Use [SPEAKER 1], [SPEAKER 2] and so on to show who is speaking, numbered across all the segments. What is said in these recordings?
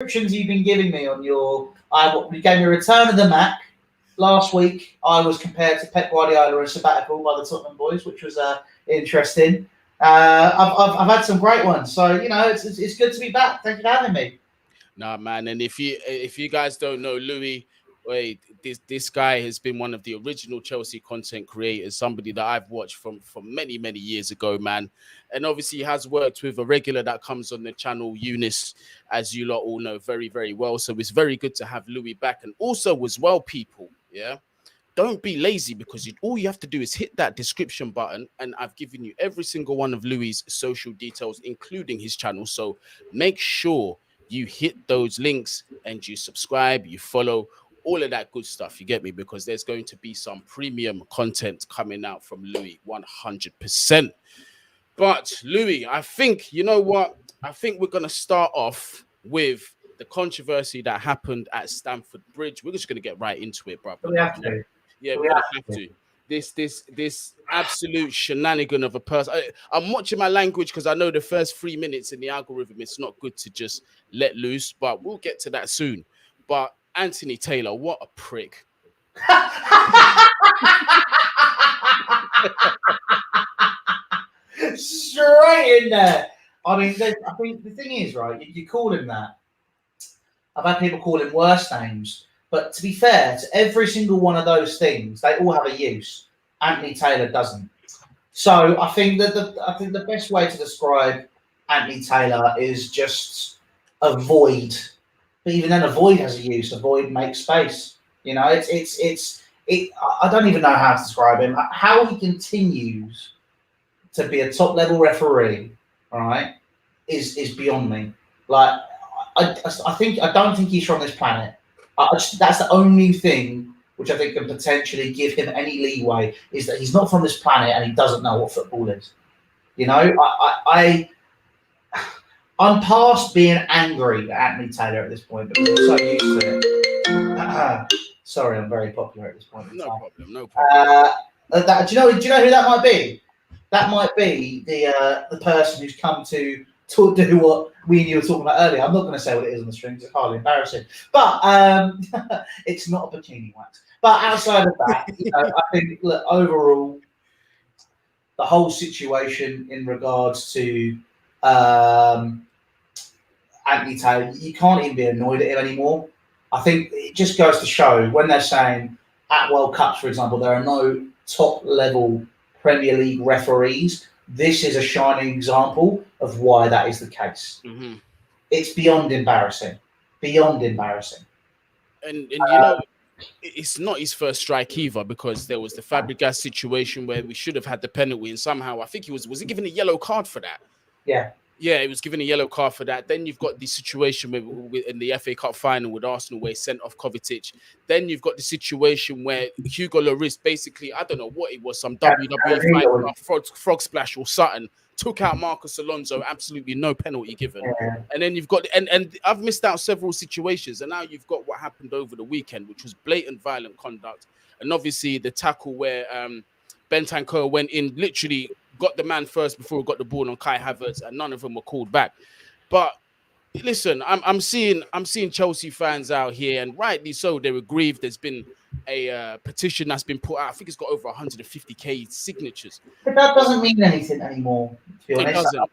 [SPEAKER 1] Descriptions you've been giving me on your, you gave me a return of the Mac last week. I was compared to Pep Guardiola and sabbatical by the Tottenham boys, which was interesting. I've had some great ones, so it's good to be back. Thank you for having me.
[SPEAKER 2] Nah, man, and if you guys don't know Louis, wait, this guy has been one of the original Chelsea content creators, somebody that I've watched from many years ago, man. And obviously he has worked with a regular that comes on the channel, Eunice, as you lot all know very well. So it's very good to have Louis back. And also as well, people, yeah, don't be lazy, because all you have to do is hit that description button, and I've given you every single one of Louis's social details, including his channel. So make sure you hit those links and you subscribe, you follow, all of that good stuff. You get me? Because there's going to be some premium content coming out from Louis, 100%. But Louis, I think, you know what? I think we're going to start off with the controversy that happened at Stamford Bridge. We're just going to get right into it, brother.
[SPEAKER 1] We have to.
[SPEAKER 2] Yeah, we're going to have to. This absolute shenanigan of a person. I'm watching my language because I know the first 3 minutes in the algorithm, it's not good to just let loose, but we'll get to that soon. But Anthony Taylor, what a prick.
[SPEAKER 1] Straight in there. I mean, I think the thing is, right, you call him that. I've had people call him worse names. But to be fair, to every single one of those things, they all have a use. Anthony Taylor doesn't. So I think that the best way to describe Anthony Taylor is just avoid. But even then, avoid has a use. Avoid makes space. You know, I don't even know how to describe him. How he continues to be a top level referee, all right, is beyond me. Like I don't think he's from this planet. That's the only thing which I think can potentially give him any leeway, is that he's not from this planet and he doesn't know what football is. You know, I'm past being angry at Anthony Taylor at this point, because I'm so used to it. Sorry, I'm very popular at this point.
[SPEAKER 2] No problem.
[SPEAKER 1] Do you know who that might be? That might be the person who's come to do what we and you were talking about earlier. I'm not going to say what it is on the strings. It's hardly embarrassing. But it's not a bikini wax. But outside of that, I think, look, overall, the whole situation in regards to Anthony Taylor, you can't even be annoyed at him anymore. I think it just goes to show, when they're saying at World Cups, for example, there are no top-level Premier League referees. This is a shining example of why that is the case. Mm-hmm. It's beyond embarrassing.
[SPEAKER 2] And it's not his first strike either, because there was the Fabregas situation where we should have had the penalty, and somehow I think he was he given a yellow card for that? Yeah, he was given a yellow card for that. Then you've got the situation in the FA Cup final with Arsenal where he sent off Kovacic. Then you've got the situation where Hugo Lloris, basically, I don't know what it was, some WWE fight, frog splash or something, took out Marcus Alonso, absolutely no penalty given. Yeah. And then you've got, and I've missed out several situations, and now you've got what happened over the weekend, which was blatant violent conduct. And obviously the tackle where Bentancur went in, literally got the man first before he got the ball on Kai Havertz, and none of them were called back. But listen, I'm seeing Chelsea fans out here, and rightly so, they're aggrieved. There's been a petition that's been put out. I think it's got over 150,000 signatures.
[SPEAKER 1] But that doesn't mean anything anymore, to be honest. It doesn't.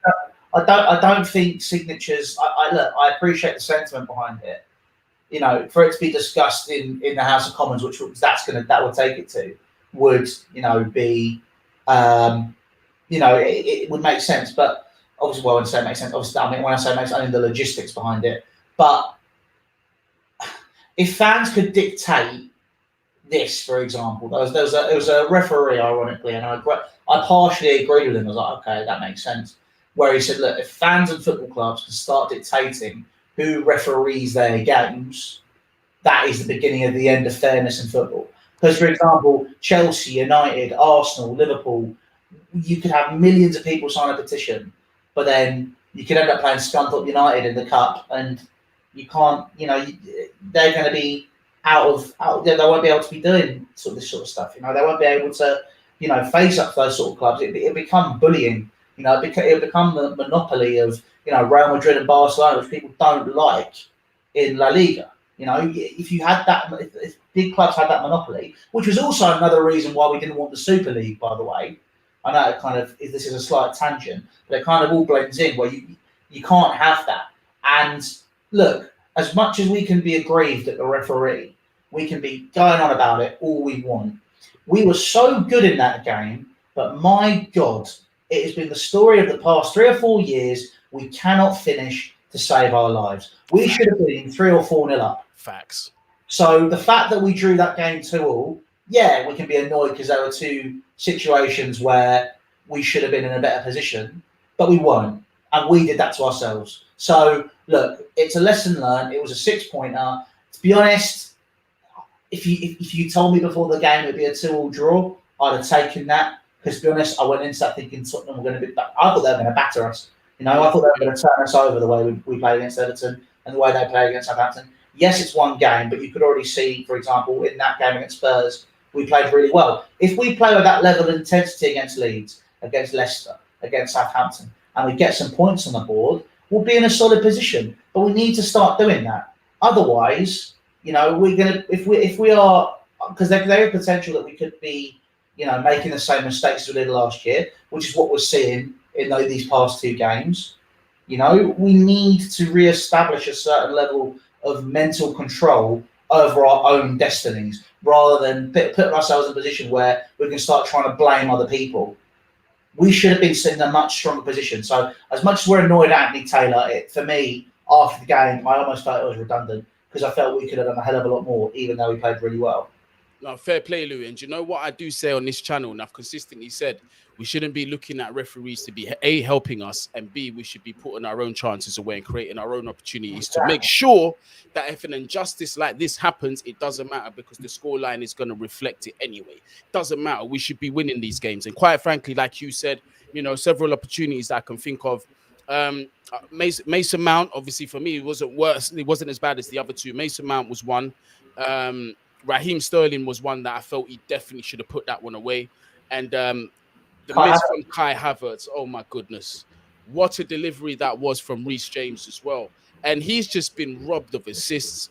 [SPEAKER 1] I don't think signatures. I appreciate the sentiment behind it. You know, for it to be discussed in the House of Commons, that would take it to, would be. It would make sense, but obviously, when I say it makes sense, obviously, I mean, when I say it makes sense, I mean the logistics behind it. But if fans could dictate this, for example, there was a referee, ironically, and I partially agreed with him. I was like, okay, that makes sense. Where he said, look, if fans and football clubs can start dictating who referees their games, that is the beginning of the end of fairness in football. Because, for example, Chelsea, United, Arsenal, Liverpool, you could have millions of people sign a petition, but then you could end up playing Scunthorpe United in the cup, and you can't. They're going to be out. They won't be able to be doing this sort of stuff. They won't be able to, face up to those sort of clubs. It'll become bullying. It'll become the monopoly of Real Madrid and Barcelona, which people don't like. in La Liga. You know, if you had that, if big clubs had that monopoly, which was also another reason why we didn't want the Super League, by the way. I know it kind of, this is a slight tangent, but it kind of all blends in where you can't have that. And look, as much as we can be aggrieved at the referee, we can be going on about it all we want. We were so good in that game, but my God, it has been the story of the past 3 or 4 years. We cannot finish to save our lives. We should have been 3 or 4-0 up.
[SPEAKER 2] Facts.
[SPEAKER 1] So the fact that we drew that game 2-2, yeah, we can be annoyed because there were 2 situations where we should have been in a better position, but we weren't. And we did that to ourselves. So, look, it's a lesson learned. It was a 6-pointer. To be honest, if you told me before the game it would be a 2-2 draw, I'd have taken that. Because, to be honest, I went into that thinking Tottenham were going to be... I thought they were going to batter us. You know, I thought they were going to turn us over the way we played against Everton and the way they played against Southampton. Yes, it's one game, but you could already see, for example, in that game against Spurs, we played really well. If we play with that level of intensity against Leeds, against Leicester, against Southampton, and we get some points on the board, we'll be in a solid position. But we need to start doing that. Otherwise, you know, we're going to, if we are, because there is potential that we could be, you know, making the same mistakes as we did last year, which is what we're seeing in these past 2 games. You know, we need to re-establish a certain level of mental control over our own destinies, rather than putting ourselves in a position where we can start trying to blame other people. We should have been sitting in a much stronger position. So as much as we're annoyed at Anthony Taylor, for me, after the game, I almost felt it was redundant because I felt we could have done a hell of a lot more, even though we played really well.
[SPEAKER 2] No, fair play, Louis. And you know what I do say on this channel, and I've consistently said, we shouldn't be looking at referees to be A, helping us, and B, we should be putting our own chances away and creating our own opportunities to make sure that if an injustice like this happens, it doesn't matter because the scoreline is going to reflect it anyway. It doesn't matter. We should be winning these games. And quite frankly, like you said, you know, several opportunities that I can think of. Mason Mount, obviously for me, it wasn't worse. It wasn't as bad as the other 2. Mason Mount was one. Raheem Sterling was one that I felt he definitely should have put that one away. And the miss from Kai Havertz, oh my goodness. What a delivery that was from Reece James as well. And he's just been robbed of assists,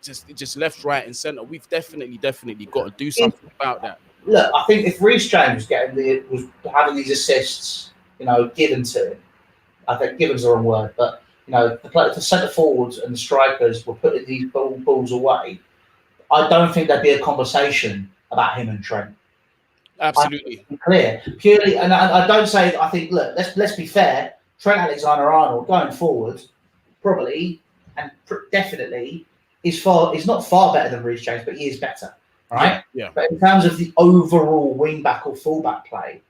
[SPEAKER 2] just left, right, and centre. We've definitely got to do something about that.
[SPEAKER 1] Look, I think if Reece James was having these assists, you know, given to him, I think given's the wrong word, but you know, the centre forwards and the strikers were putting these balls away, I don't think there'd be a conversation about him and Trent.
[SPEAKER 2] Absolutely
[SPEAKER 1] clear, purely, and I don't say. I think, look, let's be fair. Trent Alexander-Arnold going forward, probably and definitely is not far better than Reece James, but he is better, right?
[SPEAKER 2] Yeah.
[SPEAKER 1] But in terms of the overall wing back or fullback play,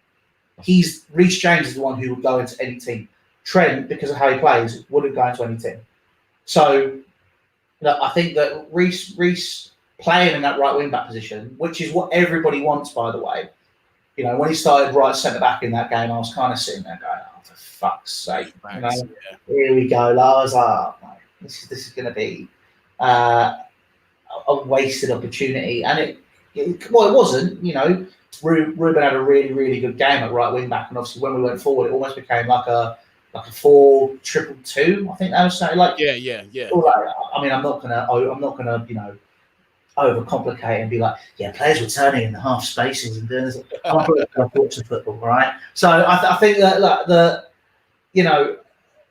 [SPEAKER 1] Reece James is the one who would go into any team. Trent, because of how he plays, wouldn't go into any team. So, look, I think that Reece playing in that right wing back position, which is what everybody wants, by the way. You know, when he started right centre back in that game, I was kind of sitting there going, "Oh, for fuck's sake!" You know, here we go. I was like, "Oh, this is going to be a wasted opportunity," and it wasn't. You know, Ruben had a really, really good game at right wing back, and obviously when we went forward, it almost became like a 4-2-2. I think that was something like
[SPEAKER 2] yeah.
[SPEAKER 1] Like, I mean, I'm not gonna, you know, overcomplicate and be like, yeah, players were turning in the half spaces and doing this. I'm not watching football, right? So I think that you know,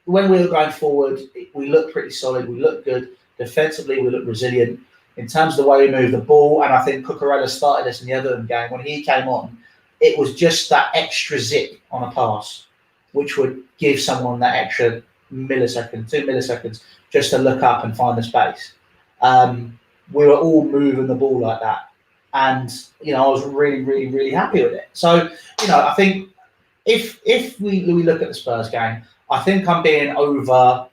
[SPEAKER 1] when we were going forward, we looked pretty solid. We looked good defensively. We looked resilient in terms of the way we moved the ball. And I think Cucurella started this in the Everton game. When he came on, it was just that extra zip on a pass, which would give someone that extra 2 milliseconds, just to look up and find the space. We were all moving the ball like that. And, you know, I was really, really, really happy with it. So, you know, I think if we look at the Spurs game, I think I'm being over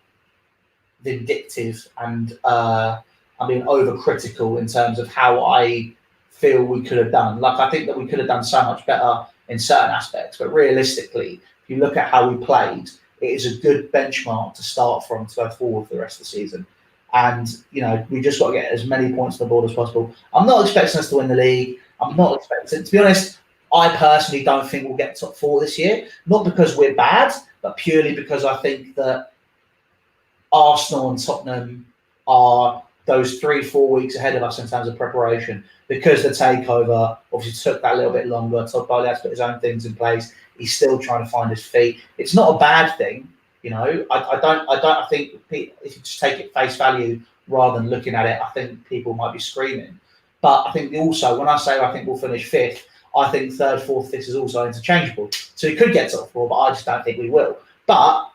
[SPEAKER 1] vindictive and I'm being over critical in terms of how I feel we could have done. Like, I think that we could have done so much better in certain aspects, but realistically, if you look at how we played, it is a good benchmark to start from to go forward for the rest of the season. And, you know, we just got to get as many points on the board as possible. I'm not expecting us to win the league. I'm not expecting, to be honest, I personally don't think we'll get top 4 this year. Not because we're bad, but purely because I think that Arsenal and Tottenham are those 3-4 weeks ahead of us in terms of preparation, because the takeover obviously took that little bit longer. Todd Bowley has to put his own things in place. He's still trying to find his feet. It's not a bad thing, you know. I think if you just take it face value rather than looking at it, I think people might be screaming. But I think also, when I say I think we'll finish 5th, I think 3rd, 4th, 5th is also interchangeable. So we could get top 4, but I just don't think we will. But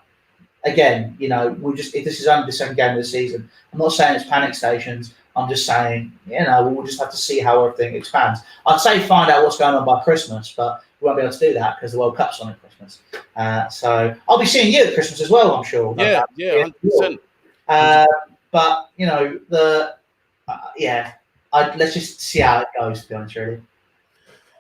[SPEAKER 1] again, you know, this is only the second game of the season. I'm not saying it's panic stations. I'm just saying, you know, we'll just have to see how everything expands. I'd say find out what's going on by Christmas, but we won't be able to do that because the World Cup's on at Christmas. So I'll be seeing you at Christmas as well, I'm sure.
[SPEAKER 2] Yeah, 100%.
[SPEAKER 1] But, you know, let's just see how it goes, to be honest, really.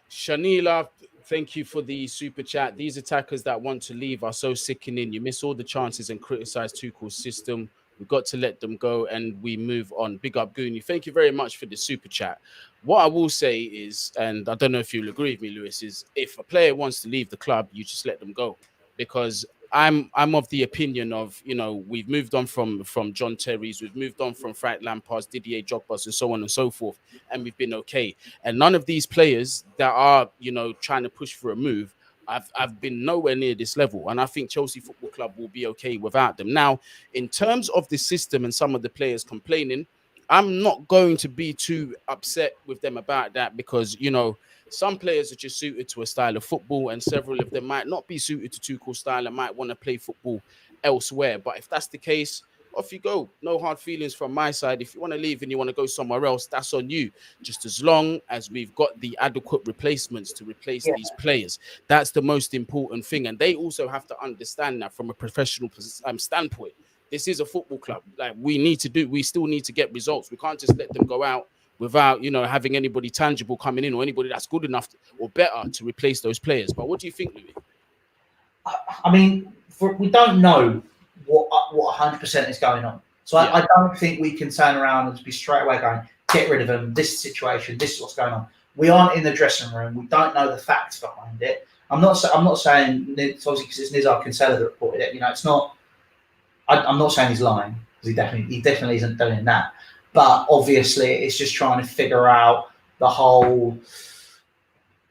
[SPEAKER 2] Shanila, thank you for the super chat. These attackers that want to leave are so sickening. You miss all the chances and criticize Tuchel's system. We've got to let them go and we move on. Big up, Guni. Thank you very much for the super chat. What I will say is, and I don't know if you'll agree with me, Lewis, is if a player wants to leave the club, you just let them go. Because I'm of the opinion of, you know, we've moved on from John Terry's, we've moved on from Frank Lampard's, Didier Drogba's, and so on and so forth, and we've been okay. And none of these players that are, you know, trying to push for a move, I've been nowhere near this level, and I think Chelsea Football Club will be okay without them. Now, in terms of the system and some of the players complaining, I'm not going to be too upset with them about that, because, you know, some players are just suited to a style of football, and several of them might not be suited to Tuchel's style and might want to play football elsewhere. But if that's the case, off you go. No hard feelings from my side. If you want to leave and you want to go somewhere else, that's on you. Just as long as we've got the adequate replacements to replace these players, that's the most important thing. And they also have to understand that from a professional standpoint. This is a football club. Like, we still need to get results. We can't just let them go out without, you know, having anybody tangible coming in or anybody that's good enough or better to replace those players. But what do you think, Louis?
[SPEAKER 1] I mean, we don't know what 100% is going on. So I don't think we can turn around and be straight away going, get rid of them, this situation, this is what's going on. We aren't in the dressing room. We don't know the facts behind it. I'm not saying it's obviously because it's Nizar Kinsella that reported it. You know, it's not. I'm not saying he's lying, because he definitely isn't doing that. But obviously, it's just trying to figure out the whole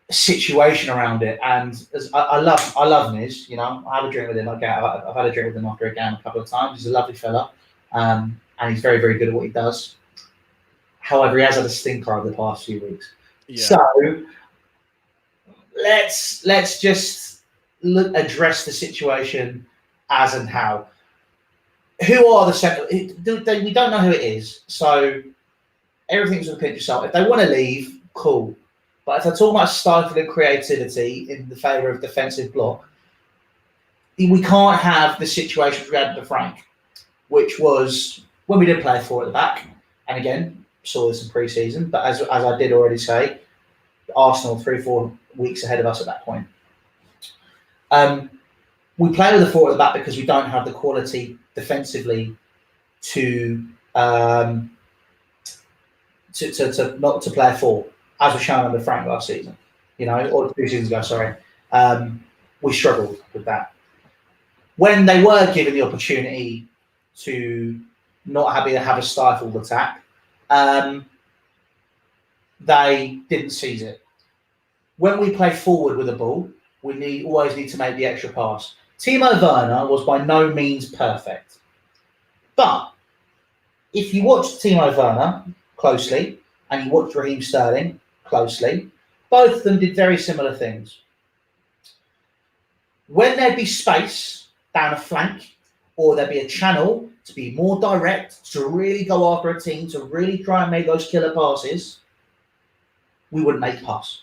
[SPEAKER 1] situation around it. And I love Niz. You know, I have a drink with him. I've had a drink with him after a game a couple of times. He's a lovely fella, and he's very, very good at what he does. However, he has had a stinker over the past few weeks. Yeah. So let's just address the situation as and how. Who are the centre? We don't know who it is, so everything's with a pinch of salt. If they want to leave, cool. But if they're talking about stifling creativity in the favour of defensive block, we can't have the situation we had at the Frank, which was when we did play 4 at the back. And again, saw this in pre-season, but as I did already say, Arsenal 3-4 weeks ahead of us at that point. We play with a 4 at the back because we don't have the quality defensively to not to play a 4, as was shown under Frank last season, you know, or 2 seasons ago. Sorry, we struggled with that. When they were given the opportunity to not have a stifled attack, they didn't seize it. When we play forward with the ball, we always need to make the extra pass. Timo Werner was by no means perfect. But if you watch Timo Werner closely and you watch Raheem Sterling closely, both of them did very similar things. When there'd be space down a flank, or there'd be a channel to be more direct, to really go after a team, to really try and make those killer passes, we wouldn't make a pass.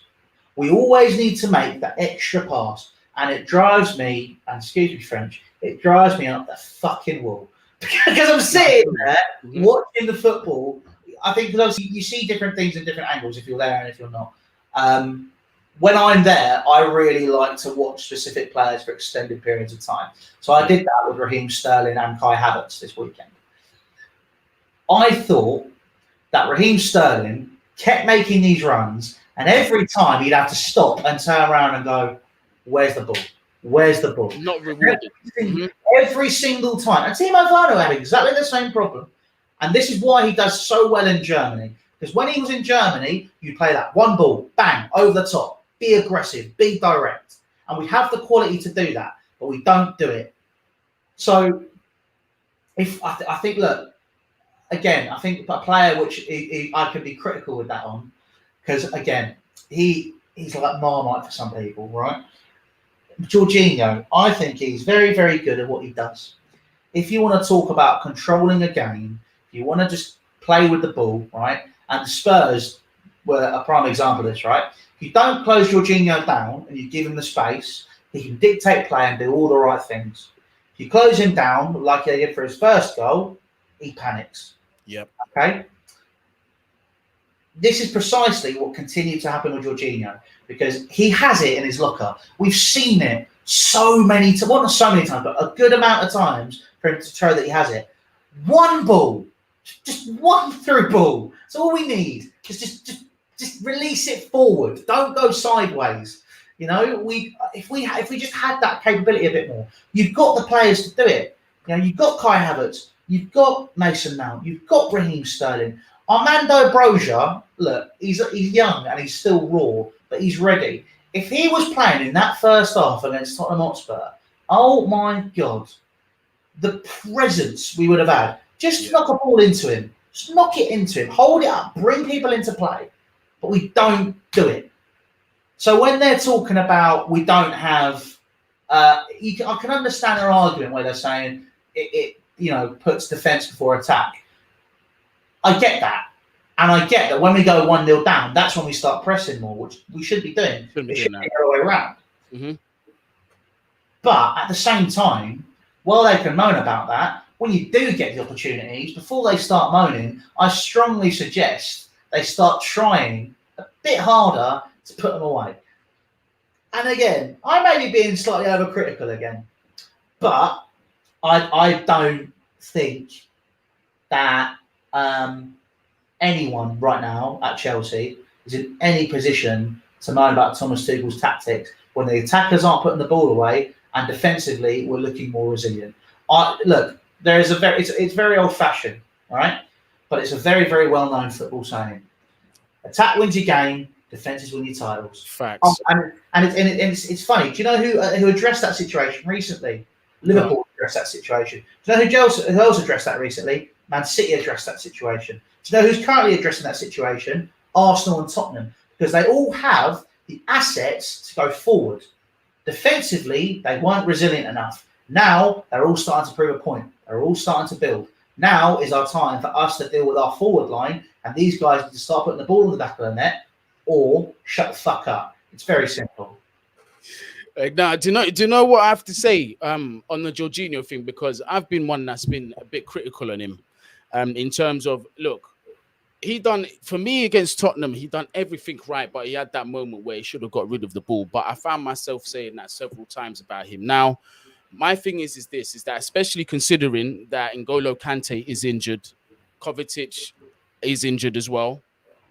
[SPEAKER 1] We always need to make that extra pass. And it drives me, and excuse me French, it drives me up the fucking wall. Because I'm sitting there watching the football. I think because you see different things in different angles if you're there and if you're not. When I'm there, I really like to watch specific players for extended periods of time. So I did that with Raheem Sterling and Kai Havertz this weekend. I thought that Raheem Sterling kept making these runs, and every time he'd have to stop and turn around and go, where's the ball? Where's the ball? Not rewarded. Every single time. And Timo Werner had exactly the same problem. And this is why he does so well in Germany. Because when he was in Germany, you play that one ball, bang, over the top, be aggressive, be direct. And we have the quality to do that, but we don't do it. So I think, look, again, I think a player which I could be critical with that on, because again, he's like Marmite for some people, right? Jorginho, I think he's very, very good at what he does. If you want to talk about controlling a game, if you want to just play with the ball, right? And the Spurs were a prime example of this, right? If you don't close Jorginho down and you give him the space, he can dictate play and do all the right things. If you close him down, like he did for his first goal, he panics.
[SPEAKER 2] Yep.
[SPEAKER 1] Okay? This is precisely what continued to happen with Jorginho, because he has it in his locker. We've seen it so many times, well, not so many times, but a good amount of times for him to show that he has it. One ball, just one through ball. That's all we need. Just release it forward. Don't go sideways. You know, if we just had that capability a bit more, you've got the players to do it. You know, you've got Kai Havertz, you've got Mason Mount, you've got Raheem Sterling. Armando Broja, look, he's young and he's still raw, but he's ready. If he was playing in that first half against Tottenham Hotspur, oh my God, the presence we would have had. Just knock a ball into him. Just knock it into him. Hold it up. Bring people into play. But we don't do it. So when they're talking about we don't have, I can understand their argument where they're saying it puts defence before attack. I get that. And I get that when we go 1-0 down, that's when we start pressing more, which we should be doing. It should be the other way around.
[SPEAKER 2] Mm-hmm.
[SPEAKER 1] But at the same time, while they can moan about that, when you do get the opportunities, before they start moaning, I strongly suggest they start trying a bit harder to put them away. And again, I may be being slightly overcritical again, but I don't think that anyone right now at Chelsea is in any position to moan about Thomas Tuchel's tactics when the attackers aren't putting the ball away and defensively we're looking more resilient. Look, there is it's very old-fashioned, all right? But it's a very, very well-known football saying. Attack wins your game, defenses win your titles.
[SPEAKER 2] Facts.
[SPEAKER 1] It's funny. Do you know who addressed that situation recently? Liverpool addressed that situation. Do you know who else addressed that recently? Man City addressed that situation. Do you know who's currently addressing that situation? Arsenal and Tottenham. Because they all have the assets to go forward. Defensively, they weren't resilient enough. Now, they're all starting to prove a point. They're all starting to build. Now is our time for us to deal with our forward line, and these guys need to start putting the ball in the back of the net or shut the fuck up. It's very simple.
[SPEAKER 2] Now, do you know what I have to say on the Jorginho thing? Because I've been one that's been a bit critical on him in terms of, look, for me against Tottenham, he done everything right, but he had that moment where he should have got rid of the ball. But I found myself saying that several times about him. Now, my thing is that especially considering that N'Golo Kante is injured, Kovacic is injured as well,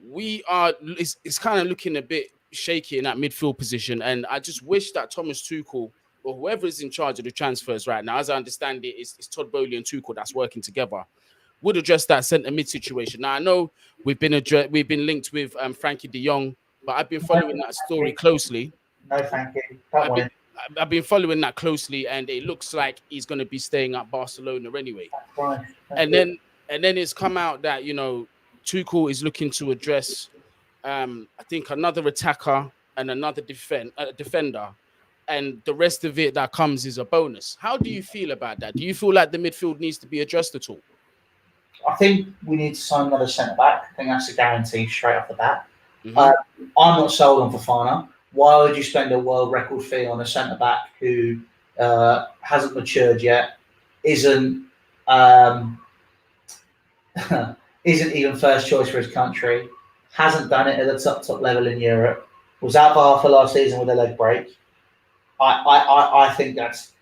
[SPEAKER 2] it's kind of looking a bit shaky in that midfield position. And I just wish that Thomas Tuchel or whoever is in charge of the transfers right now, as I understand it, it's Todd Boehly and Tuchel that's working together, would address that centre mid situation. Now I know we've been linked with Frankie De Jong, but I've been following that story closely.
[SPEAKER 1] No, thank you.
[SPEAKER 2] I've been following that closely, and it looks like he's going to be staying at Barcelona anyway.
[SPEAKER 1] Right.
[SPEAKER 2] And then it's come out that Tuchel is looking to address I think another attacker and another defender, and the rest of it that comes is a bonus. How do you feel about that? Do you feel like the midfield needs to be addressed at all?
[SPEAKER 1] I think we need to sign another centre back. I think that's a guarantee straight off the bat.
[SPEAKER 2] Mm-hmm.
[SPEAKER 1] I'm not sold on Fofana. Why would you spend a world record fee on a centre back who hasn't matured yet, isn't even first choice for his country, hasn't done it at the top level in Europe, was out for half of last season with a leg break? I think that's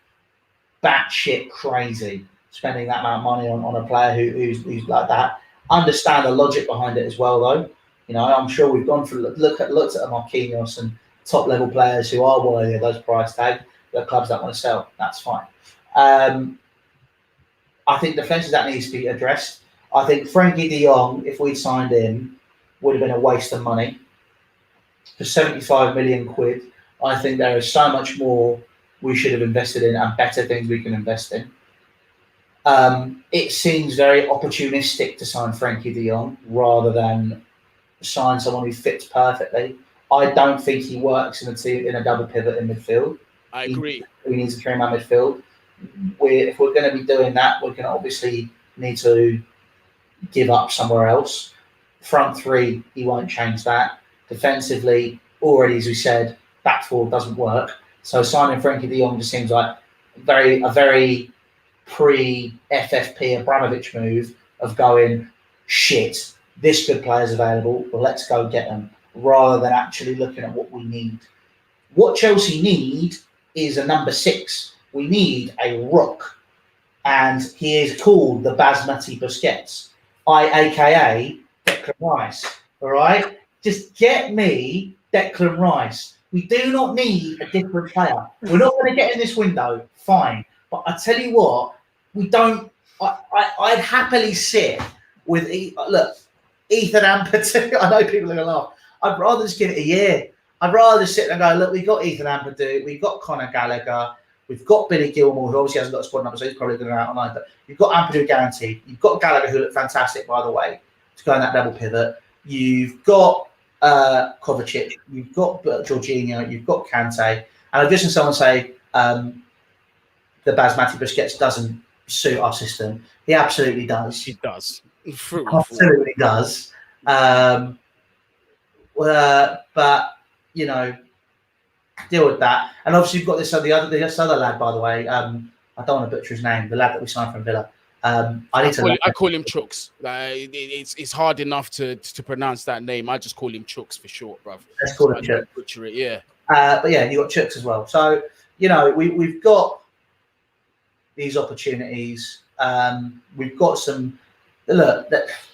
[SPEAKER 1] batshit crazy, spending that amount of money on a player who's like that. Understand the logic behind it as well, though. I'm sure we've gone through looked at Marquinhos and top level players who are worthy of those price tags that clubs don't want to sell. That's fine. I think defense that needs to be addressed. I think Frankie de Jong, if we'd signed him, would have been a waste of money. For 75 million quid, I think there is so much more we should have invested in and better things we can invest in. It seems very opportunistic to sign Frankie de Jong rather than sign someone who fits perfectly. I don't think he works in a double pivot in midfield.
[SPEAKER 2] I agree.
[SPEAKER 1] He needs a three-man midfield. If we're going to be doing that, we're going to obviously need to give up somewhere else. Front three, he won't change that. Defensively, already as we said, back four doesn't work. So signing Frankie de Jong just seems like a very pre-FFP Abramovich move of going, shit, this good player's available, well, let's go get them, rather than actually looking at what we need. What Chelsea need is a number 6. We need a rock. And he is called the Basmati Busquets, aka Declan Rice. All right? Just get me Declan Rice. We do not need a different player. We're not going to get in this window, fine. But I tell you what, we don't. I'd happily sit with Ethan Ampadu. I know people are going to laugh. I'd rather just give it a year. I'd rather just sit and go, look, we've got Ethan Ampadu, we've got Conor Gallagher, we've got Billy Gilmore, who obviously hasn't got a squad number, so he's probably going to go out online. But you've got Ampadu guaranteed. You've got Gallagher, who looked fantastic, by the way, to go in that double pivot. You've got Kovacic, you've got Jorginho, you've got Kante. And I've just seen someone say the Basmati Busquets doesn't suit our system. He absolutely does.
[SPEAKER 2] He does.
[SPEAKER 1] Absolutely does. But you know, deal with that. And obviously, you've got this other lad, by the way. I don't want to butcher his name. The lad that we signed from Villa. I
[SPEAKER 2] call him Chooks. It's hard enough to pronounce that name. I just call him Chooks for short, bruv.
[SPEAKER 1] Let's call him Chooks.
[SPEAKER 2] Butcher it, yeah.
[SPEAKER 1] But yeah, you got Chooks as well. So you know, we've got these opportunities. We've got some. Look,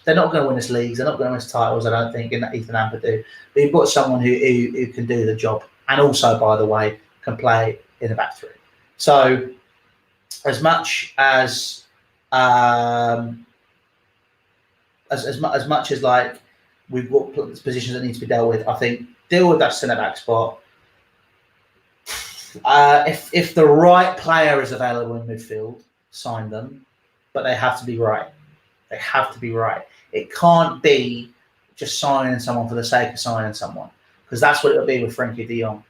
[SPEAKER 1] they're not going to win us leagues. They're not going to win us titles, I don't think, in Ethan Ampadu. But you've got someone who can do the job, and also, by the way, can play in the back three. So, as much as much as like we've got positions that need to be dealt with, I think deal with that centre back spot. If the right player is available in midfield, sign them, but they have to be right. They have to be right. It can't be just signing someone for the sake of signing someone, because that's what it'll be with Frankie de Jong.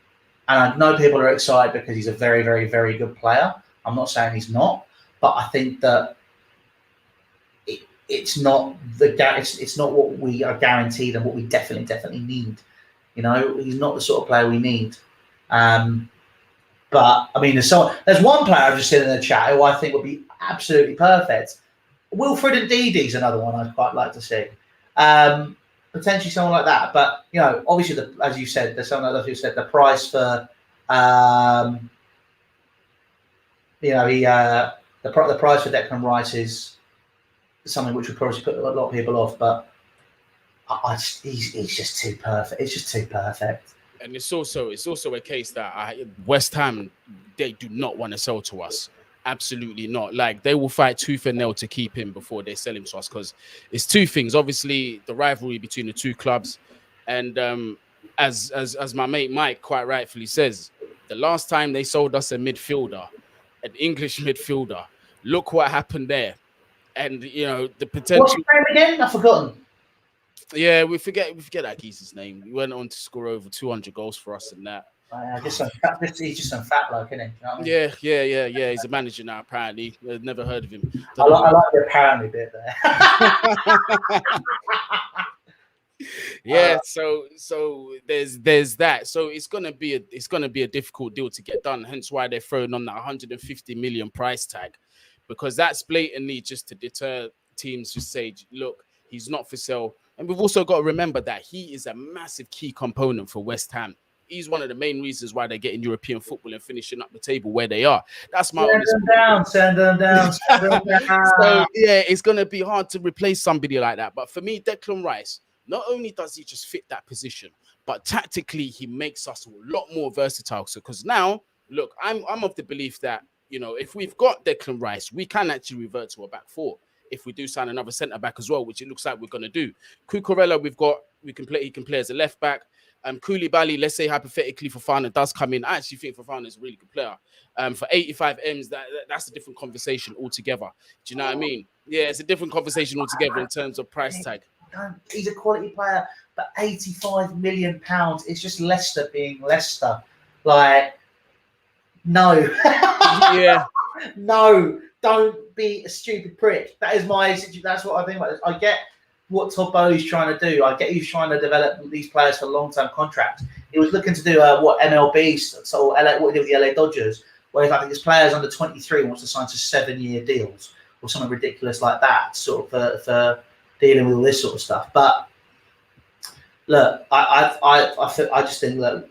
[SPEAKER 1] And I know people are excited because he's a very, very, very good player. I'm not saying he's not, but I think that it's not what we are guaranteed and what we definitely need. You know, he's not the sort of player we need. But I mean, there's one player I've just seen in the chat who I think would be absolutely perfect. Wilfred Ndidi's another one I'd quite like to see. Potentially someone like that. But, you know, obviously, as you said, there's someone who said the price for, the price for Declan Rice is something which would probably put a lot of people off. But he's just too perfect. It's just too perfect.
[SPEAKER 2] And it's also a case that West Ham, they do not want to sell to us. Absolutely not. Like, they will fight tooth and nail to keep him before they sell him to us, because it's two things. Obviously, the rivalry between the two clubs, and as my mate Mike quite rightfully says, the last time they sold us a midfielder, an English midfielder, look what happened there. And you know the potential.
[SPEAKER 1] What's his name again? I've forgotten.
[SPEAKER 2] Yeah, we forget that geezer's name. He went on to score over 200 goals for us and that.
[SPEAKER 1] He's just some fat bloke, isn't he? You know what I
[SPEAKER 2] mean? Yeah. He's a manager now, apparently. I've never heard of him.
[SPEAKER 1] I like the apparently bit there.
[SPEAKER 2] Yeah, so there's that. So it's gonna be a difficult deal to get done. Hence why they're throwing on that 150 million price tag, because that's blatantly just to deter teams to say, look, he's not for sale. And we've also got to remember that he is a massive key component for West Ham. He's one of the main reasons why they're getting European football and finishing up the table where they are. That's my
[SPEAKER 1] send them down.
[SPEAKER 2] So yeah, it's gonna be hard to replace somebody like that. But for me, Declan Rice, not only does he just fit that position, but tactically he makes us a lot more versatile. So because now, look, I'm of the belief that, you know, if we've got Declan Rice, we can actually revert to a back four. if we do sign another centre back as well, which it looks like we're going to do. Cucurella, he can play as a left back. Koulibaly, let's say hypothetically Fofana does come in. I actually think Fofana is a really good player. For 85 M's, that's a different conversation altogether. Do you know what I mean? Yeah, it's a different conversation altogether in terms of price tag.
[SPEAKER 1] He's a quality player, but £85 million, it's just Leicester being Leicester. Like, no.
[SPEAKER 2] Yeah.
[SPEAKER 1] No, don't be a stupid prick. That's what I think about this. I get what Todd Bowley's trying to do. I get he's trying to develop these players for long-term contracts. He was looking to do MLB, so what he did with the LA Dodgers, where I think his players under 23 wants to sign to 7-year deals or something ridiculous like that, sort of for dealing with all this sort of stuff. But look, I just think, look,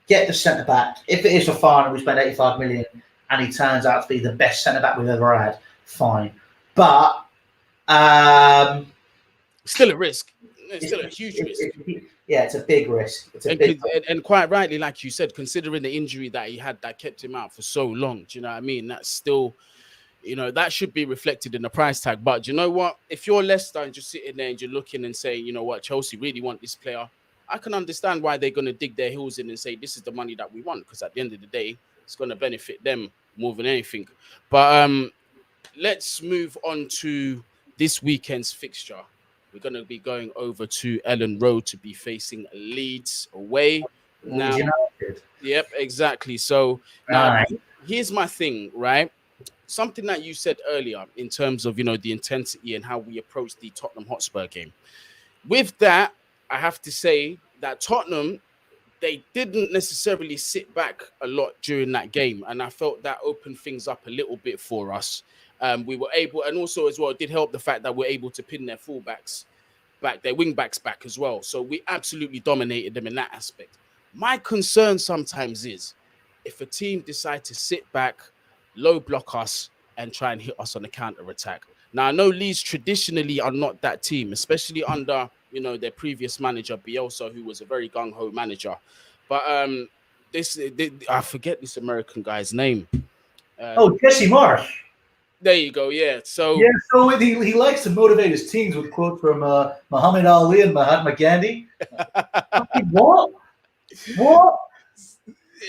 [SPEAKER 1] get the centre back. If it is for Fofana, we spend 85 million, and he turns out to be the best centre back we've ever had, fine. But
[SPEAKER 2] still a risk. It's still a huge risk.
[SPEAKER 1] Yeah, it's a big risk.
[SPEAKER 2] And quite rightly, like you said, considering the injury that he had that kept him out for so long, do you know what I mean? That's still, that should be reflected in the price tag. But do you know what? If you're Leicester and just sitting there and you're looking and saying, you know what, Chelsea really want this player, I can understand why they're going to dig their heels in and say, this is the money that we want, because at the end of the day, it's going to benefit them more than anything. But let's move on to this weekend's fixture. We're going to be going over to Elland Road to be facing Leeds away. Now, yep, exactly. So now, here's my thing, right? Something that you said earlier in terms of, the intensity and how we approach the Tottenham Hotspur game. With that, I have to say that Tottenham, they didn't necessarily sit back a lot during that game. And I felt that opened things up a little bit for us. We were able, and also as well, it did help the fact that we're able to pin their fullbacks back, their wing backs back as well. So we absolutely dominated them in that aspect. My concern sometimes is if a team decide to sit back, low block us, and try and hit us on the counter attack. Now, I know Leeds traditionally are not that team, especially under, their previous manager, Bielsa, who was a very gung-ho manager. But I forget this American guy's name.
[SPEAKER 1] Jesse Marsh.
[SPEAKER 2] There you go, yeah. So
[SPEAKER 1] he likes to motivate his teams with quotes from Muhammad Ali and Mahatma Gandhi. What?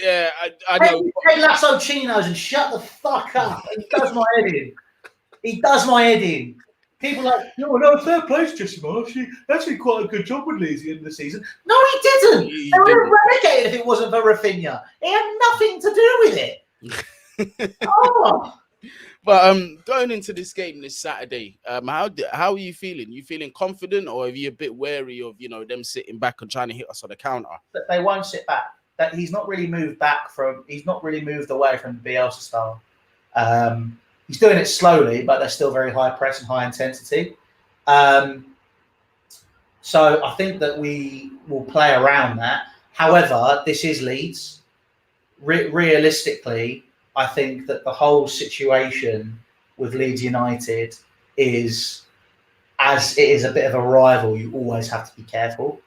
[SPEAKER 2] Yeah, I know.
[SPEAKER 1] Hey, Lasso Chinos and shut the fuck up. He does my head in. People are like, no, fair play to Jesse Marsh. He actually quite a good job with Leeds at the end of the season. No, he didn't. They would have relegated if it wasn't for Rafinha. He had nothing to do with it.
[SPEAKER 2] But going into this game this Saturday, how are you feeling? You feeling confident, or are you a bit wary of them sitting back and trying to hit us on the counter?
[SPEAKER 1] But they won't sit back. That he's not really moved away from the Bielsa style. He's doing it slowly, but they're still very high press and high intensity. So I think that we will play around that. However, this is Leeds. Realistically, I think that the whole situation with Leeds United is, as it is a bit of a rival, you always have to be careful.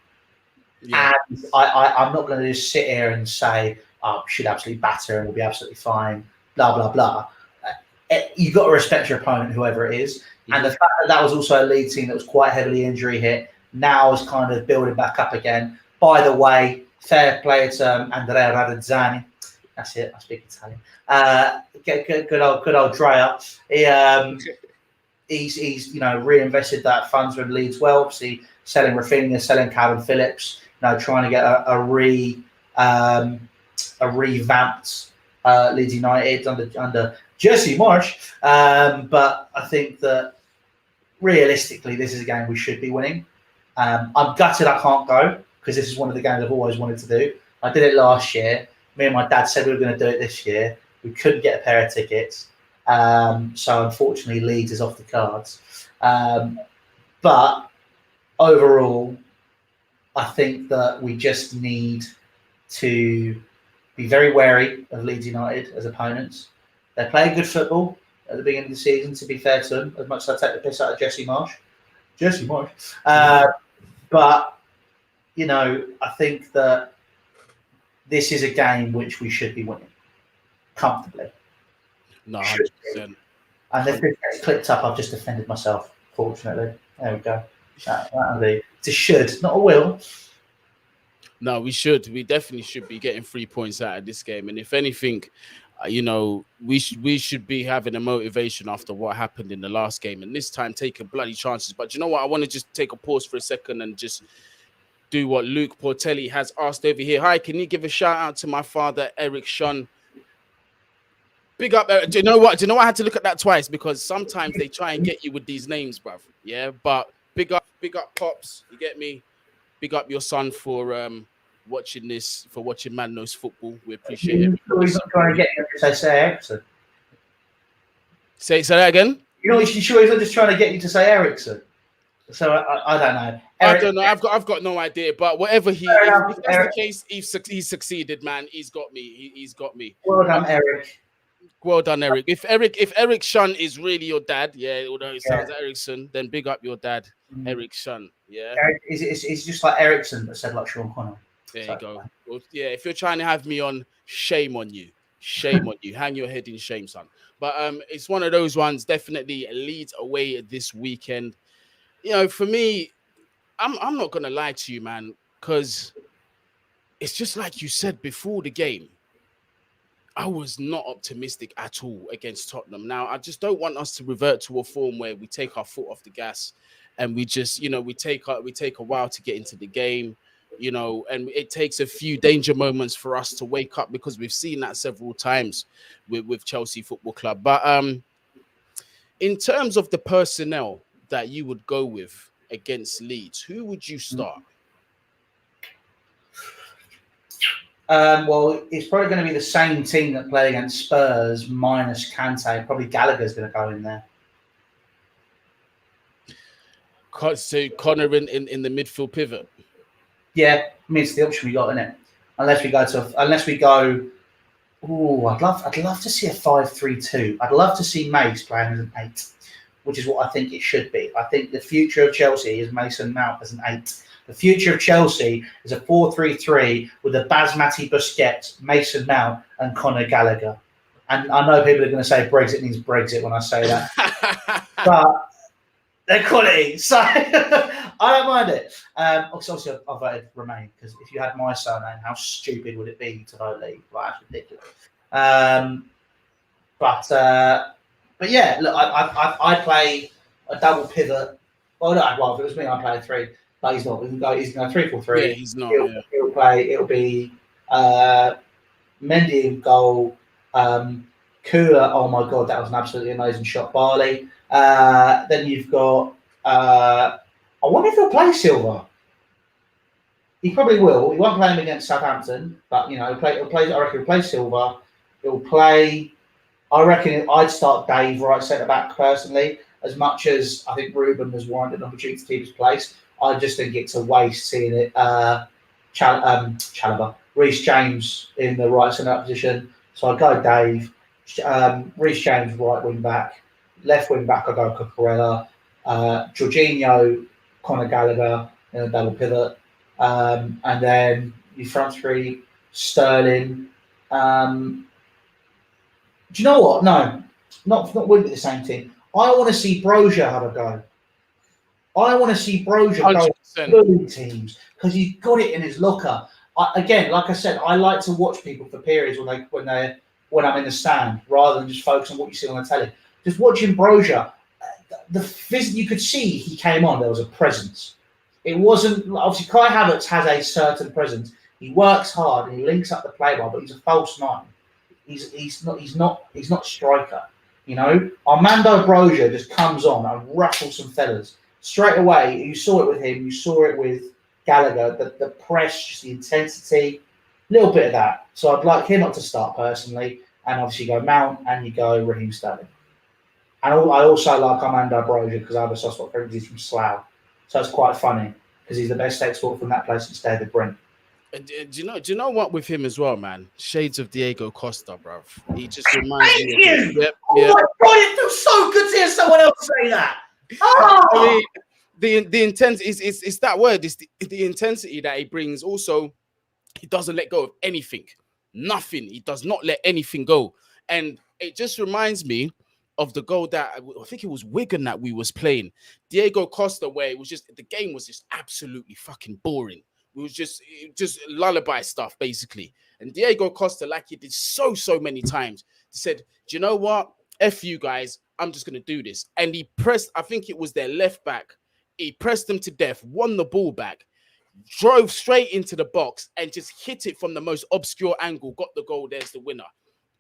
[SPEAKER 1] Yeah. And I'm not going to just sit here and say, we should absolutely batter and we'll be absolutely fine, blah, blah, blah. You've got to respect your opponent, whoever it is. Mm-hmm. And the fact that was also a Leeds team that was quite heavily injury hit, now is kind of building back up again. By the way, fair play to Andrea Radazzani. That's it. I speak Italian. Good old Dreyer. He's reinvested that funds from Leeds well. Obviously, selling Rafinha, selling Calvin Phillips. Trying to get a revamped Leeds United under Jesse Marsh. But I think that realistically, this is a game we should be winning. I'm gutted I can't go, because this is one of the games I've always wanted to do. I did it last year. Me and my dad said we were going to do it this year. We couldn't get a pair of tickets. So unfortunately, Leeds is off the cards. But overall, I think that we just need to be very wary of Leeds United as opponents. They're playing good football at the beginning of the season, to be fair to them, as much as I take the piss out of Jesse Marsh. But, I think that this is a game which we should be winning comfortably.
[SPEAKER 2] No, 100%.
[SPEAKER 1] And if it gets clipped up, I've just defended myself, fortunately. There we go. That'll be. It's a should, not a will.
[SPEAKER 2] No, we should. We definitely should be getting 3 points out of this game. And if anything, we should be having a motivation after what happened in the last game. And this time, taking bloody chances. But you know what? I want to just take a pause for a second and just do what Luke Portelli has asked over here. Hi, can you give a shout out to my father, Eric Shun? Big up. Do you know what? I had to look at that twice because sometimes they try and get you with these names, bruv. Yeah, but big up, Pops. You get me? Big up your son for watching this, for watching Man Knows Football. We appreciate it.
[SPEAKER 1] He's not trying to get you to say Ericsson.
[SPEAKER 2] Say that again?
[SPEAKER 1] You sure he's not just trying to get you to say Ericsson? So I don't know.
[SPEAKER 2] I don't know. I've got no idea. But whatever if that's the case, he's succeeded, man. He's got me. He's got me.
[SPEAKER 1] Well done, Eric.
[SPEAKER 2] Well done, Eric. If Eric Shun is really your dad, although it sounds like Ericsson, then big up your dad, Eric Shun. Yeah.
[SPEAKER 1] Eric, it's just like Ericsson, but said like Sean Connery.
[SPEAKER 2] There you go. Well, yeah, if you're trying to have me on, shame on you. Shame on you. Hang your head in shame, son. But it's one of those ones. Definitely Leeds away this weekend. For me, I'm not gonna lie to you, man, because it's just like you said before the game. I was not optimistic at all against Tottenham. Now, I just don't want us to revert to a form where we take our foot off the gas and we just, we take a while to get into the game, and it takes a few danger moments for us to wake up because we've seen that several times with Chelsea Football Club. But in terms of the personnel that you would go with against Leeds, who would you start?
[SPEAKER 1] Well, it's probably going to be the same team that played against Spurs minus Kante. Probably Gallagher's going to go in there.
[SPEAKER 2] So Connor in the midfield pivot.
[SPEAKER 1] Yeah, it's the option we got, isn't it? Unless we go. Oh, I'd love to see a 5-3-2. I'd love to see Mace playing as an 8, which is what I think it should be. I think the future of Chelsea is Mason Mount as an 8. The future of Chelsea is a 4-3-3 with a Basmati Busquets, Mason Mount, and Conor Gallagher. And I know people are going to say Brexit means Brexit when I say that, but they're quality, so I don't mind it. Obviously, I voted Remain because if you had my surname, how stupid would it be to vote League? Like, that's ridiculous. But yeah, look, I play a double pivot. Well, no, if it was me, I'd play a 3. But he's not. He's going 3-4-3.
[SPEAKER 2] Yeah, he's not.
[SPEAKER 1] He'll play. It'll be Mendy in goal. Kula. Oh my god, that was an absolutely amazing shot. Barley. Then you've got. I wonder if he'll play Silva. He probably will. He won't play him against Southampton, but he'll play. I reckon he'll play Silva. He'll play. I reckon I'd start Dave right centre back personally. As much as I think Ruben has warranted an opportunity to keep his place, I just think it's a waste seeing it. Chalobah, Reece James in the right centre position. So I go Dave, Reece James right wing back, left wing back I go Cucurella, Jorginho, Conor Gallagher in a double pivot, and then your front 3, Sterling. Do you know what? No, not with the same team. I want to see Brozier have a go. I want to see Brozier go blue teams because he's got it in his locker. Again, like I said, I like to watch people for periods when I'm in the stand rather than just focus on what you see on the telly. Just watching Brozier, you could see he came on. There was a presence. It wasn't obviously Kai Havertz has a certain presence. He works hard and he links up the play well, but he's a false 9. He's not a striker. Armando Brozier just comes on and rattles some fellas. Straight away, you saw it with him, you saw it with Gallagher, the press, just the intensity, a little bit of that. So I'd like him not to start personally, and obviously you go Mount and you go Raheem Sterling. And I also like Armando Brozier because I have a soft spot for him. He's from Slough. So it's quite funny because he's the best export from that place since David Brent.
[SPEAKER 2] Do you know what with him as well, man? Shades of Diego Costa, bruv. He just reminds me.
[SPEAKER 1] Thank you. My god, it feels so good to hear someone else say that. Oh!
[SPEAKER 2] I mean, the intensity is that word. It's the intensity that he brings. Also, he doesn't let go of anything, nothing. He does not let anything go, and it just reminds me of the goal that I think it was Wigan that we was playing. Diego Costa, where it was just the game was just absolutely fucking boring. It was just lullaby stuff basically. And Diego Costa, like he did so many times, said, "Do you know what? F you guys, I'm just gonna do this." And he pressed, I think it was their left back. He pressed them to death, won the ball back, drove straight into the box, and just hit it from the most obscure angle. Got the goal. There's the winner.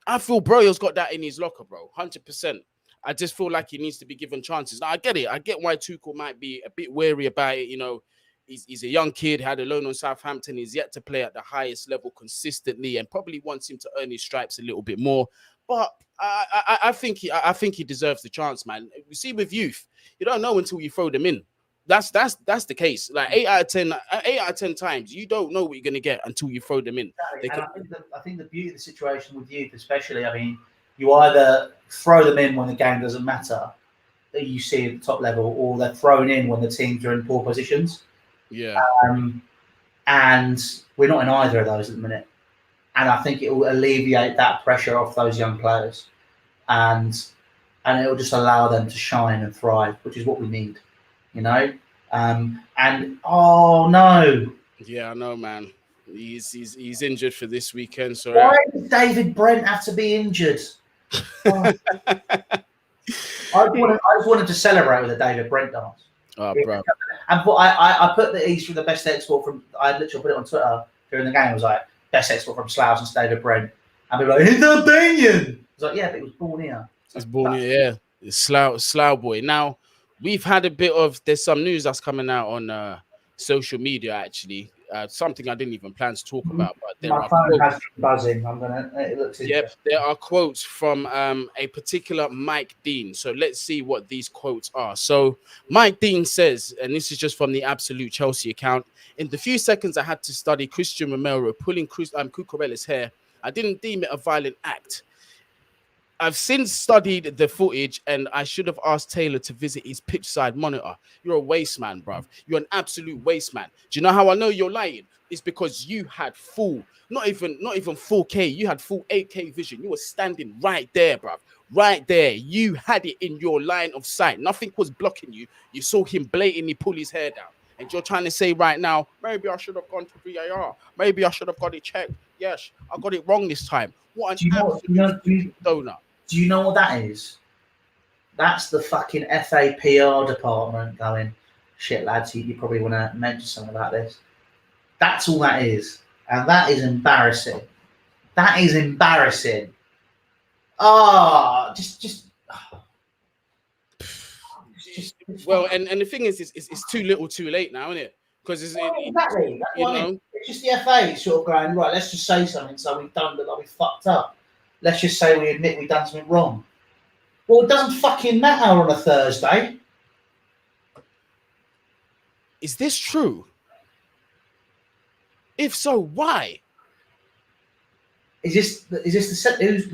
[SPEAKER 2] I feel Broyo's got that in his locker, bro. 100%. I just feel like he needs to be given chances. Now, I get it. I get why Tuchel might be a bit wary about it. You know, he's a young kid, had a loan on Southampton. He's yet to play at the highest level consistently and probably wants him to earn his stripes a little bit more. But I think he deserves the chance, man. You see, with youth, you don't know until you throw them in. That's the case. Like 8 out of 10 times, you don't know what you're gonna get until you throw them in.
[SPEAKER 1] Exactly. I think the beauty of the situation with youth, especially, I mean, you either throw them in when the game doesn't matter, that you see at the top level, or they're thrown in when the teams are in poor positions.
[SPEAKER 2] Yeah.
[SPEAKER 1] And we're not in either of those at the minute. And I think it will alleviate that pressure off those young players, and it will just allow them to shine and thrive, which is what we need. You know, and oh no,
[SPEAKER 2] yeah, I know, man. He's injured for this weekend. So
[SPEAKER 1] why does David Brent have to be injured? Oh. I just wanted to celebrate with a David Brent dance.
[SPEAKER 2] Oh, bro.
[SPEAKER 1] And I put the East from the best export from. I literally put it on Twitter during the game. I was like, best export from Slough since David Brent, and people were like, he's Albanian. I was like, yeah, but he was born here.
[SPEAKER 2] He's born here, yeah. It's Slough boy. Now, we've had a bit of, there's some news that's coming out on social media, actually. Something I didn't even plan to talk about. But there
[SPEAKER 1] My phone has been buzzing. It looks interesting.
[SPEAKER 2] Yep, there are quotes from a particular Mike Dean. So let's see what these quotes are. So Mike Dean says, and this is just from the Absolute Chelsea account, in the few seconds I had to study Christian Romero pulling Cucurella's hair, I didn't deem it a violent act. I've since studied the footage, and I should have asked Taylor to visit his pitch side monitor. You're a waste man, bruv. You're an absolute waste man. Do you know how I know you're lying? It's because you had full, not even 4K. You had full 8K vision. You were standing right there, bruv. Right there. You had it in your line of sight. Nothing was blocking you. You saw him blatantly pull his hair down. And you're trying to say right now, maybe I should have gone to VAR. Maybe I should have got it checked. Yes, I got it wrong this time. What an absolute donut.
[SPEAKER 1] Do you know what that is? That's the fucking FA PR department going, shit, lads, you probably want to mention something about this. That's all that is. And that is embarrassing. That is embarrassing.
[SPEAKER 2] Well, and the thing is, it's too little too late now, isn't it? Because
[SPEAKER 1] exactly. It's just the FA sort of going, right, let's just say something so we don't look like we fucked up. Let's just say we admit we've done something wrong. Well, it doesn't fucking matter on a Thursday.
[SPEAKER 2] Is this true? If so, why?
[SPEAKER 1] Is this the set? Who's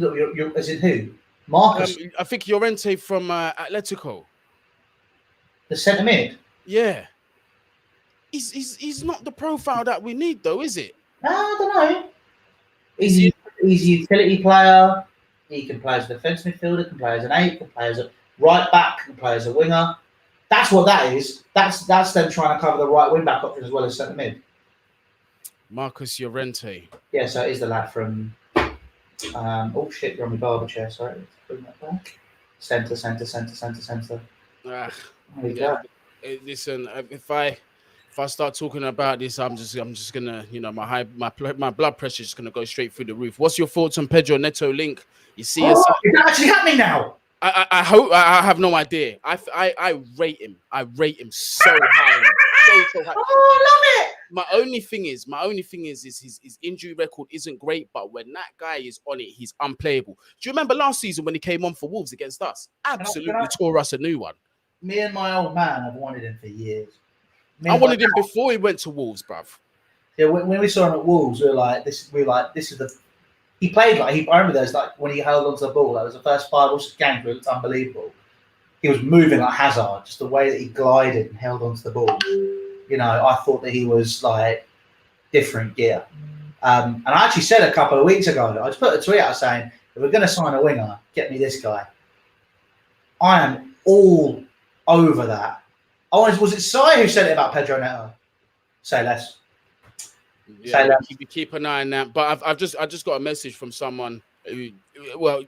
[SPEAKER 1] as in who? Marcus.
[SPEAKER 2] I think Llorente from Atletico.
[SPEAKER 1] The centre mid.
[SPEAKER 2] Yeah. He's not the profile that we need, though, is it?
[SPEAKER 1] No, I don't know. He's a utility player. He can play as a defence midfielder, can play as an 8, can play as a right back, can play as a winger. That's what that is. That's them trying to cover the right wing back option as well as centre mid.
[SPEAKER 2] Marcus Llorente.
[SPEAKER 1] Yeah, so it is the lad from. Oh shit! You're on my barber chair. Sorry, bring that back. Centre.
[SPEAKER 2] There you go. Listen, if I start talking about this, I'm just gonna, my blood pressure is gonna go straight through the roof. What's your thoughts on Pedro Neto link? You see,
[SPEAKER 1] it's actually happening now.
[SPEAKER 2] I hope. I have no idea. I rate him. I rate him so high. So high.
[SPEAKER 1] Oh, I love it.
[SPEAKER 2] My only thing is his injury record isn't great, but when that guy is on it, he's unplayable. Do you remember last season when he came on for Wolves against us? Absolutely tore us a new one.
[SPEAKER 1] Me and my old man have wanted him for years.
[SPEAKER 2] I wanted him before he went to Wolves, bruv.
[SPEAKER 1] Yeah, when we saw him at Wolves, we were like, this is the. He played I remember those, like when he held onto the ball. That was the first 5 or 6 games where it looked unbelievable. He was moving like Hazard, just the way that he glided and held onto the ball. I thought that he was like different gear. And I actually said a couple of weeks ago, I just put a tweet out saying, if we're going to sign a winger, get me this guy. I am all over that. Was it Sai who said it about Pedro Neto? Say less.
[SPEAKER 2] Yeah, we keep an eye on that. But I just got a message from someone who, well,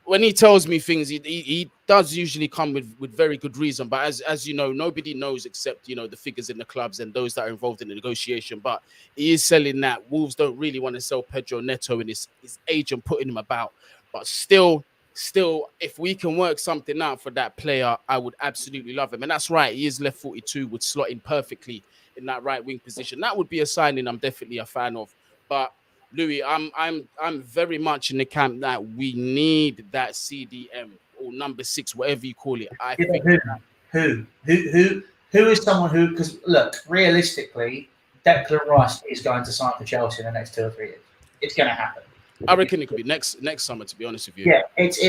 [SPEAKER 2] when he tells me things, he does usually come with very good reason. But as you know, nobody knows except, you know, the figures in the clubs and those that are involved in the negotiation. But he is selling that Wolves don't really want to sell Pedro Neto and his agent putting him about. But still, if we can work something out for that player, I would absolutely love him. And that's right, he is left 42, would slot in perfectly in that right wing position. That would be a signing I'm definitely a fan of. But Louis, I'm very much in the camp that we need that CDM or number 6, whatever you call it. I think
[SPEAKER 1] who is someone who, because look, realistically, Declan Rice is going to sign for Chelsea in the next 2 or 3 years. It's going to happen.
[SPEAKER 2] I reckon it could be next summer, to be honest with you.
[SPEAKER 1] Yeah,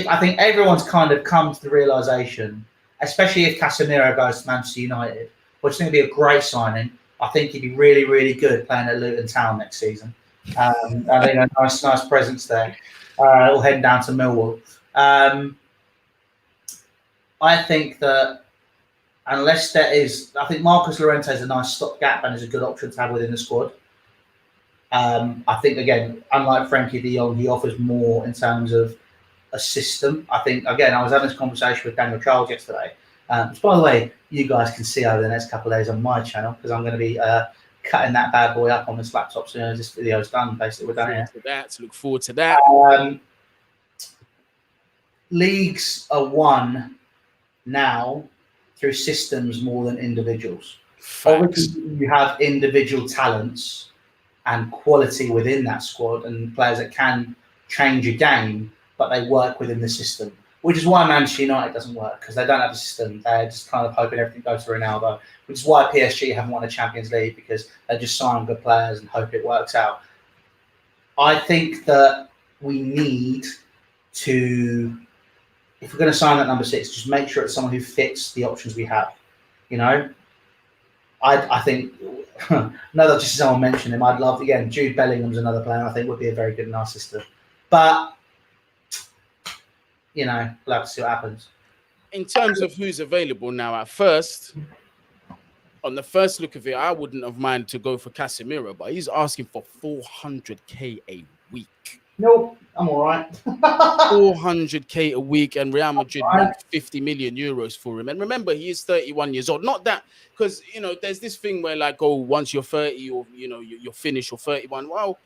[SPEAKER 1] I think everyone's kind of come to the realization, especially if Casemiro goes to Manchester United, which is going to be a great signing. I think he'd be really, really good playing at Luton Town next season. I think a nice presence there. Or heading down to Millwall. I think that unless there is, I think Marcus Llorente is a nice stopgap and is a good option to have within the squad. I think, again, unlike Frankie de Jong, he offers more in terms of a system. I think, again, I was having this conversation with Daniel Charles yesterday, which, by the way, you guys can see over the next couple of days on my channel, because I'm going to be cutting that bad boy up on this laptop soon as this video is done. Basically, we're done here.
[SPEAKER 2] Look forward to that.
[SPEAKER 1] Leagues are won now through systems more than individuals. Obviously, you have individual talents and quality within that squad and players that can change a game, but they work within the system, which is why Manchester United doesn't work, because they don't have a system. They're just kind of hoping everything goes to Ronaldo, which is why PSG haven't won a Champions League, because they just sign good players and hope it works out. I think that we need to, if we're going to sign that number 6, just make sure it's someone who fits the options we have. You know, I think, another, just as someone mentioned him, I'd love, again, Jude Bellingham's another player I think would be a very good in our system. But, you know, we'll have to see what happens.
[SPEAKER 2] In terms of who's available now, at first, on the first look of it, I wouldn't have minded to go for Casemiro, but he's asking for 400k a week.
[SPEAKER 1] Nope, I'm all right.
[SPEAKER 2] 400k a week, and Real Madrid want 50 million euros for him. And remember, he is 31 years old. Not that, because, you know, there's this thing where, like, oh, once you're 30 or, you know, you're finished or 31. Well,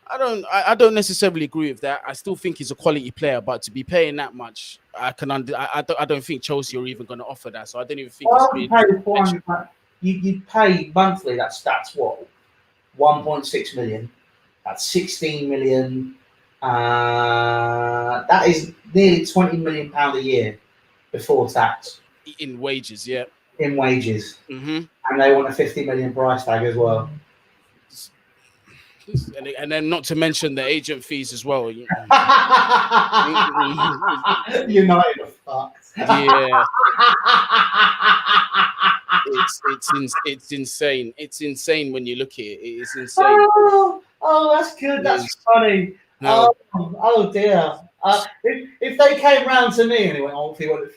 [SPEAKER 2] I don't necessarily agree with that. I still think he's a quality player, but to be paying that much, I don't think Chelsea are even going to offer that. So I don't even think
[SPEAKER 1] you pay monthly. That's what, 1.6 million. That's 16 million. That is nearly 20 million pound a year before tax.
[SPEAKER 2] In wages, yeah.
[SPEAKER 1] In wages, and they want a 50 million price tag as well.
[SPEAKER 2] And then not to mention the agent fees as well.
[SPEAKER 1] United are fucked.
[SPEAKER 2] Yeah. It's insane. It's insane when you look at it. It's insane.
[SPEAKER 1] Oh, that's good. That's funny. No. Oh dear. If they came round to me and they went, "Oh, if you want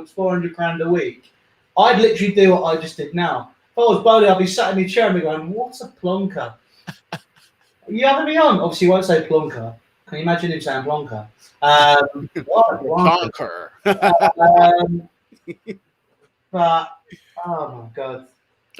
[SPEAKER 1] 400 grand a week," I'd literally do what I just did now. If I was Bowley, I'd be sat in my chair and be going, "What's a plonker?" You having me on? Obviously, you won't say plonker. Can you imagine him saying plonker?
[SPEAKER 2] Plonker.
[SPEAKER 1] But oh my god.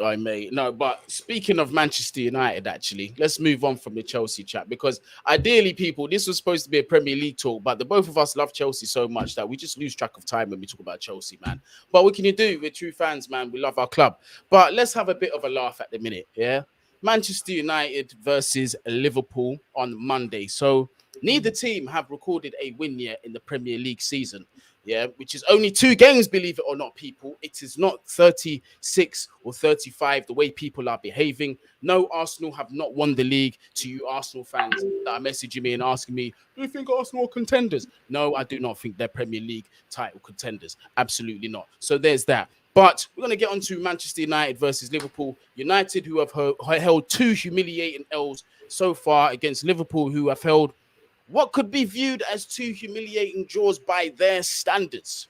[SPEAKER 2] I may no, but speaking of Manchester United, actually, let's move on from the Chelsea chat, because ideally, people, this was supposed to be a Premier League talk, but the both of us love Chelsea so much that we just lose track of time when we talk about Chelsea, man. But what can you do? We're true fans, man. We love our club. But let's have a bit of a laugh at the minute, yeah? Manchester United versus Liverpool on Monday. So neither team have recorded a win yet in the Premier League season. Yeah, which is only 2 games, believe it or not, people. It is not 36 or 35 the way people are behaving. No, Arsenal have not won the league. To you Arsenal fans that are messaging me and asking me, do you think Arsenal are contenders? No, I do not think they're Premier League title contenders. Absolutely not. So there's that. But we're going to get on to Manchester United versus Liverpool. United, who have held 2 humiliating L's so far against Liverpool, who have held what could be viewed as 2 humiliating draws by their standards.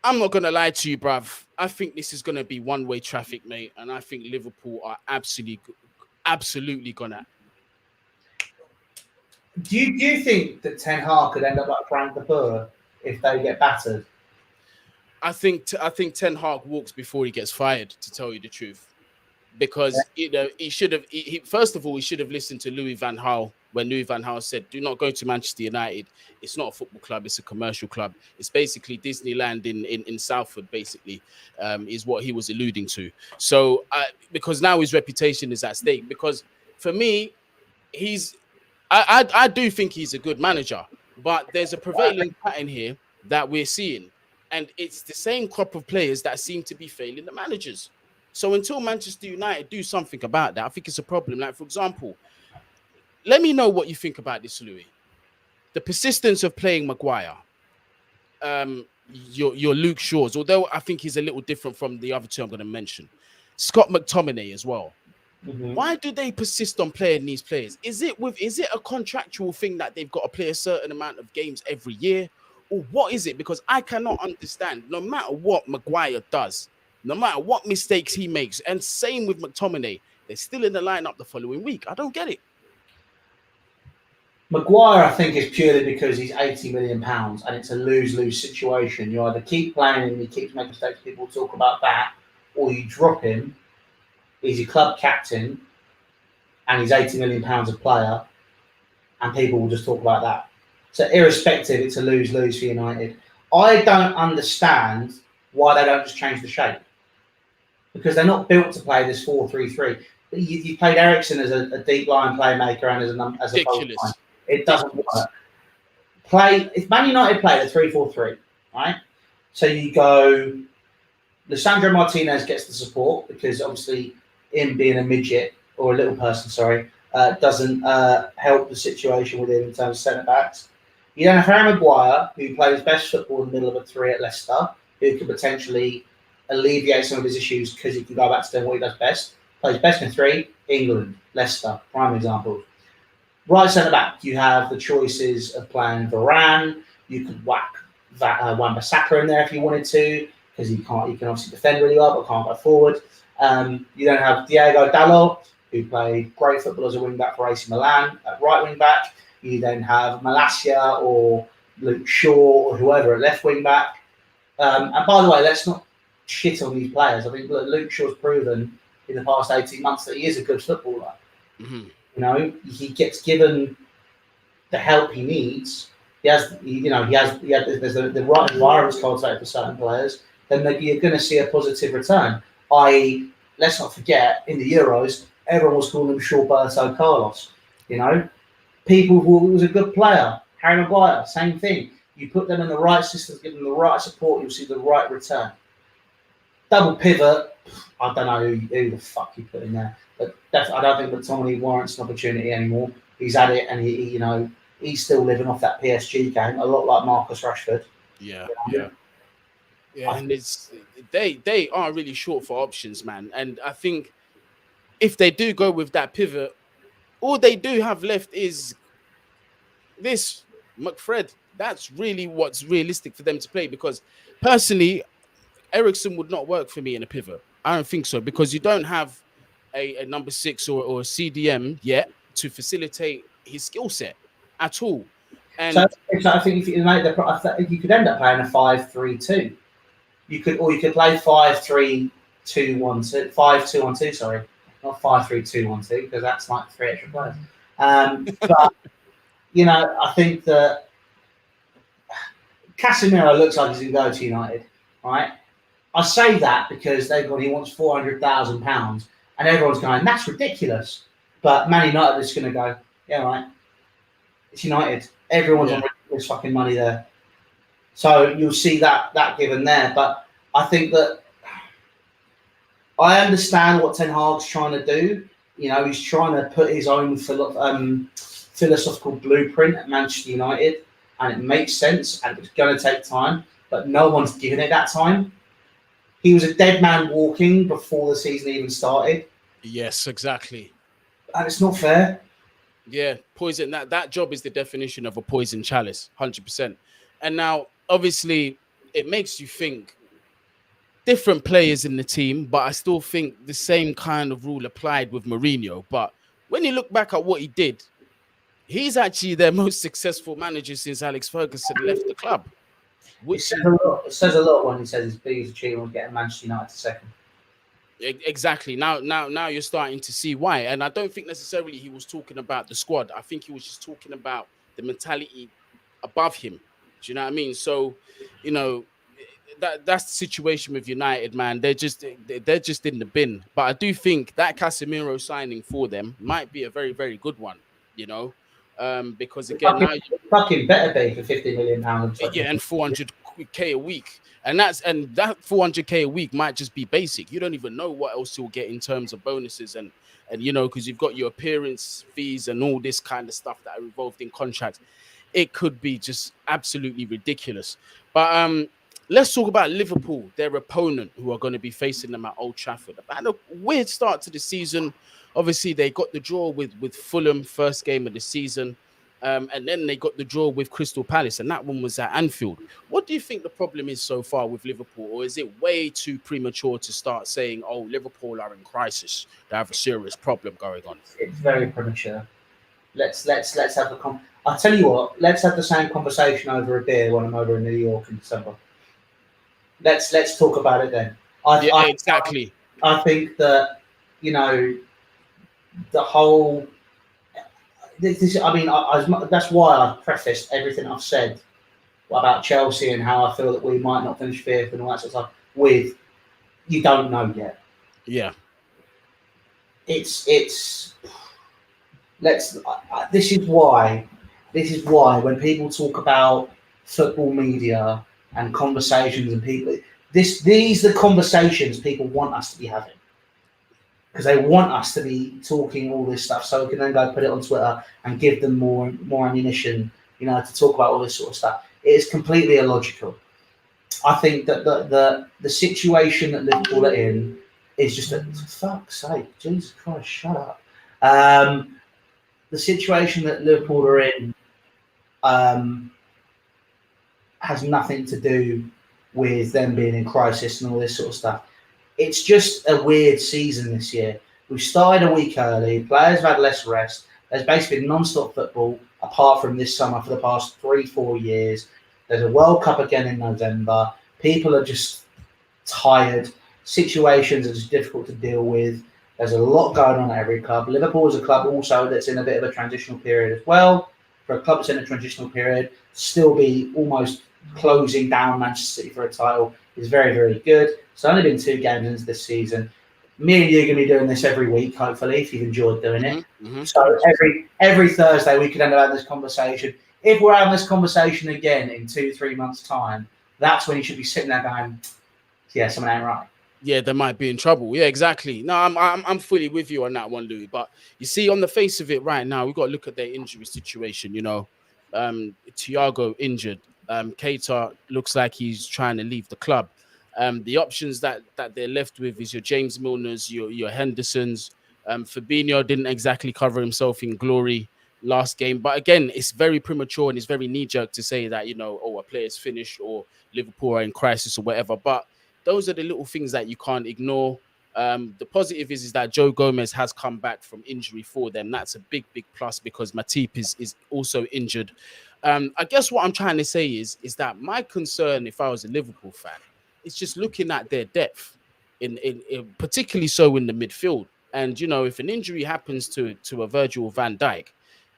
[SPEAKER 2] I'm not going to lie to you, bruv. I think this is going to be one-way traffic, mate. And I think Liverpool are absolutely going to.
[SPEAKER 1] Do you think that Ten Hag could end up like Frank de Boer if they get battered?
[SPEAKER 2] I think Ten Hag walks before he gets fired, to tell you the truth. Because he should have. First of all, he should have listened to Louis van Gaal when Louis van Gaal said, "Do not go to Manchester United. It's not a football club; it's a commercial club. It's basically Disneyland in Salford. Basically, is what he was alluding to. So, because now his reputation is at stake. Because for me, I do think he's a good manager, but there's a prevailing pattern here that we're seeing, and it's the same crop of players that seem to be failing the managers. So until Manchester United do something about that, I think it's a problem. Like, for example, let me know what you think about this, Louis. The persistence of playing Maguire, your Luke Shaw's, although I think he's a little different from the other two I'm going to mention. Scott McTominay as well. Mm-hmm. Why do they persist on playing these players? Is it a contractual thing that they've got to play a certain amount of games every year? Or what is it? Because I cannot understand, no matter what Maguire does, no matter what mistakes he makes, and same with McTominay, they're still in the lineup the following week. I don't get it.
[SPEAKER 1] Maguire, I think, is purely because he's £80 million and it's a lose-lose situation. You either keep playing him and he keeps making mistakes, people talk about that, or you drop him. He's your club captain and he's £80 million a player, and people will just talk about that. So irrespective, it's a lose-lose for United. I don't understand why they don't just change the shape, because they're not built to play this 4-3-3. You played Eriksen as a deep line playmaker and as a false line. It doesn't work. If Man United play the 3-4-3, right? So you go, Lisandro Martinez gets the support because obviously him being a midget or a little person, doesn't help the situation with him in terms of centre backs. You then have Harry Maguire, who plays best football in the middle of a three at Leicester, who could potentially alleviate some of his issues because he can go back to doing what he does best. Plays best in three, England, Leicester, prime example. Right centre back, you have the choices of playing Varane. You could whack Wan-Bissaka in there if you wanted to, because he can obviously defend really well, but can't go forward. You then have Diego Dalot, who played great football as a wing back for AC Milan at right wing back. You then have Malacia or Luke Shaw or whoever at left wing back. And by the way, let's not shit on these players. I think Luke Shaw's proven in the past 18 months that he is a good footballer. Mm-hmm. You know, he gets given the help he needs. There's the right environment cultivated for certain players. Then you're going to see a positive return. Let's not forget, in the Euros, everyone was calling him Shawberto Carlos. You know, people thought he was a good player. Harry Maguire, same thing. You put them in the right systems, give them the right support, you'll see the right return. Double pivot, I don't know who the fuck you put in there, but definitely, I don't think McTominay warrants an opportunity anymore. He's had it, and he's still living off that PSG game, a lot like Marcus Rashford.
[SPEAKER 2] Yeah. And they are really short for options, man. And I think if they do go with that pivot, all they do have left is this McFred. That's really what's realistic for them to play, because personally, Eriksen would not work for me in a pivot. I don't think so, because you don't have a number 6 or a CDM yet to facilitate his skill set at all. And
[SPEAKER 1] so I think if you could end up playing a 5-3-2. You could play 5-3-2-1-2, 5-2-1-2. Sorry, not 5-3-2-1-2, because that's like 3 extra players. But I think that Casemiro looks like he's going to go to United, right? I say that because he wants £400,000, and everyone's going, that's ridiculous. But Man United is going to go, yeah, right. It's United. Everyone's on ridiculous fucking money there. So you'll see that given there. But I think that I understand what Ten Hag's trying to do. He's trying to put his own philosophical blueprint at Manchester United, and it makes sense, and it's going to take time, but no one's given it that time. He was a dead man walking before the season even started.
[SPEAKER 2] Yes, exactly.
[SPEAKER 1] And it's not fair.
[SPEAKER 2] Yeah, poison. That job is the definition of a poison chalice, 100%. And now, obviously, it makes you think different players in the team, but I still think the same kind of rule applied with Mourinho. But when you look back at what he did, he's actually their most successful manager since Alex Ferguson left the club.
[SPEAKER 1] It says a lot when he says his biggest achievement was getting Manchester United to second.
[SPEAKER 2] Exactly. Now you're starting to see why. And I don't think necessarily he was talking about the squad. I think he was just talking about the mentality above him. Do you know what I mean? So, that's the situation with United, man. They're just in the bin. But I do think that Casemiro signing for them might be a very, very good one, because again,
[SPEAKER 1] fucking better be for £50 million.
[SPEAKER 2] Yeah, and 400k a week. And that 400k a week might just be basic. You don't even know what else you'll get in terms of bonuses and because you've got your appearance fees and all this kind of stuff that are involved in contracts. It could be just absolutely ridiculous. But let's talk about Liverpool, their opponent, who are going to be facing them at Old Trafford. Had a weird start to the season. Obviously, they got the draw with Fulham, first game of the season. And then they got the draw with Crystal Palace, and that one was at Anfield. What do you think the problem is so far with Liverpool? Or is it way too premature to start saying, oh, Liverpool are in crisis? They have a serious problem going on.
[SPEAKER 1] It's very premature. Let's have I'll tell you what, let's have the same conversation over a beer when I'm over in New York in December. Let's talk about it then.
[SPEAKER 2] Exactly.
[SPEAKER 1] I think that, the whole... that's why I prefaced everything I've said about Chelsea and how I feel that we might not finish fifth and all that sort of stuff with, you don't know yet.
[SPEAKER 2] Yeah.
[SPEAKER 1] This is why when people talk about football media and conversations and people, these are the conversations people want us to be having. Because they want us to be talking all this stuff, so we can then go put it on Twitter and give them more ammunition, to talk about all this sort of stuff. It is completely illogical. I think that the situation that Liverpool are in is just for fuck's sake, Jesus Christ, shut up. The situation that Liverpool are in has nothing to do with them being in crisis and all this sort of stuff. It's just a weird season this year. We started a week early. Players have had less rest. There's basically non-stop football apart from this summer for the past 3-4 years. There's a World Cup again in November. People are just tired. Situations are just difficult to deal with. There's a lot going on at every club. Liverpool is a club also that's in a bit of a transitional period as well. For a club that's in a transitional period, still be almost closing down Manchester City for a title is very, very good. It's only been 2 games into this season. Me and you are going to be doing this every week, hopefully, if you've enjoyed doing it. Mm-hmm. So every Thursday we could end up having this conversation. If we're having this conversation again in 2-3 months' time, that's when you should be sitting there going, yeah, something ain't right.
[SPEAKER 2] Yeah, they might be in trouble. Yeah, exactly. No, I'm fully with you on that one, Louis. But you see, on the face of it right now, we've got to look at their injury situation. Thiago injured. Keita looks like he's trying to leave the club. The options that they're left with is your James Milners, your Hendersons. Fabinho didn't exactly cover himself in glory last game. But again, it's very premature and it's very knee-jerk to say that, a player's finished or Liverpool are in crisis or whatever. But those are the little things that you can't ignore. The positive is that Joe Gomez has come back from injury for them. That's a big, big plus because Matip is also injured. I guess what I'm trying to say is that my concern, if I was a Liverpool fan, is just looking at their depth, in particularly so in the midfield. And, if an injury happens to a Virgil van Dijk,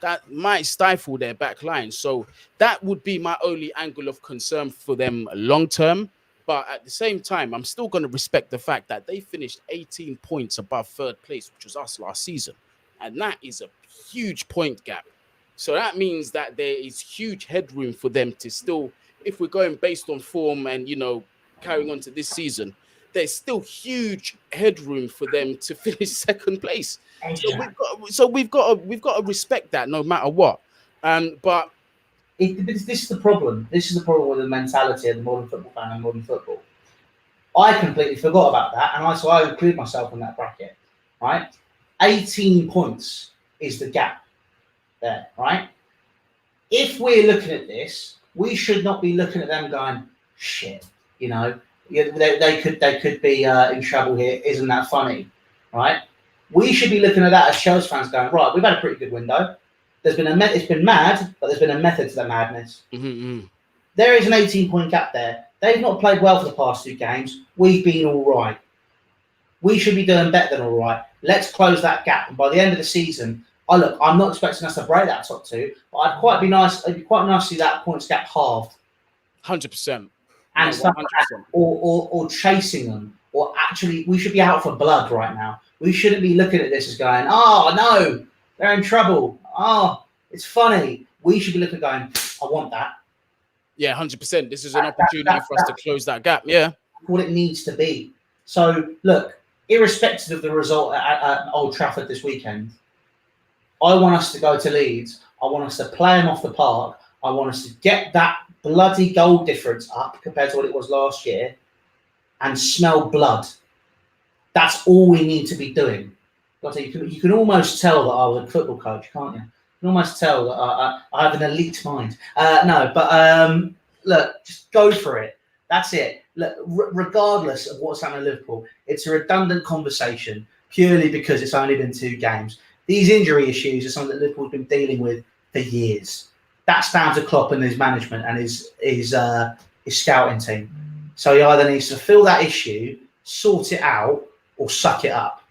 [SPEAKER 2] that might stifle their back line. So that would be my only angle of concern for them long term. But at the same time, I'm still going to respect the fact that they finished 18 points above third place, which was us last season. And that is a huge point gap. So that means that there is huge headroom for them to still, if we're going based on form and, carrying on to this season, there's still huge headroom for them to finish second place. So we've got to respect that no matter what. But
[SPEAKER 1] this is the problem. This is the problem with the mentality of the modern football fan and modern football. I completely forgot about that, and so I include myself in that bracket. Right, 18 points is the gap there. Right. If we're looking at this, we should not be looking at them going, shit, they could be in trouble here. Isn't that funny, right? We should be looking at that as Chelsea fans, going, right, we've had a pretty good window. It's been mad, but there's been a method to the madness.
[SPEAKER 2] Mm-hmm.
[SPEAKER 1] There is an 18-point gap there. They've not played well for the past 2 games. We've been all right. We should be doing better than all right. Let's close that gap. And by the end of the season, I'm not expecting us to break that top 2, but it'd be quite nice to see that points gap halved.
[SPEAKER 2] 100%.
[SPEAKER 1] And stuff like that, or chasing them, or actually, we should be out for blood right now. We shouldn't be looking at this as going, oh no, they're in trouble. Oh, it's funny. We should be looking going, I want that.
[SPEAKER 2] Yeah, 100%. This is an opportunity for us to close that gap. Yeah,
[SPEAKER 1] what it needs to be. So look, irrespective of the result at Old Trafford this weekend, I want us to go to Leeds. I want us to play them off the park. I want us to get that bloody goal difference up compared to what it was last year and smell blood. That's all we need to be doing. You can almost tell that I was a football coach, can't you? You can almost tell that I have an elite mind. Look, just go for it. That's it. Look, regardless of what's happening at Liverpool, it's a redundant conversation purely because it's only been 2 games. These injury issues are something that Liverpool's been dealing with for years. That's down to Klopp and his management and his scouting team. So he either needs to fill that issue, sort it out, or suck it up.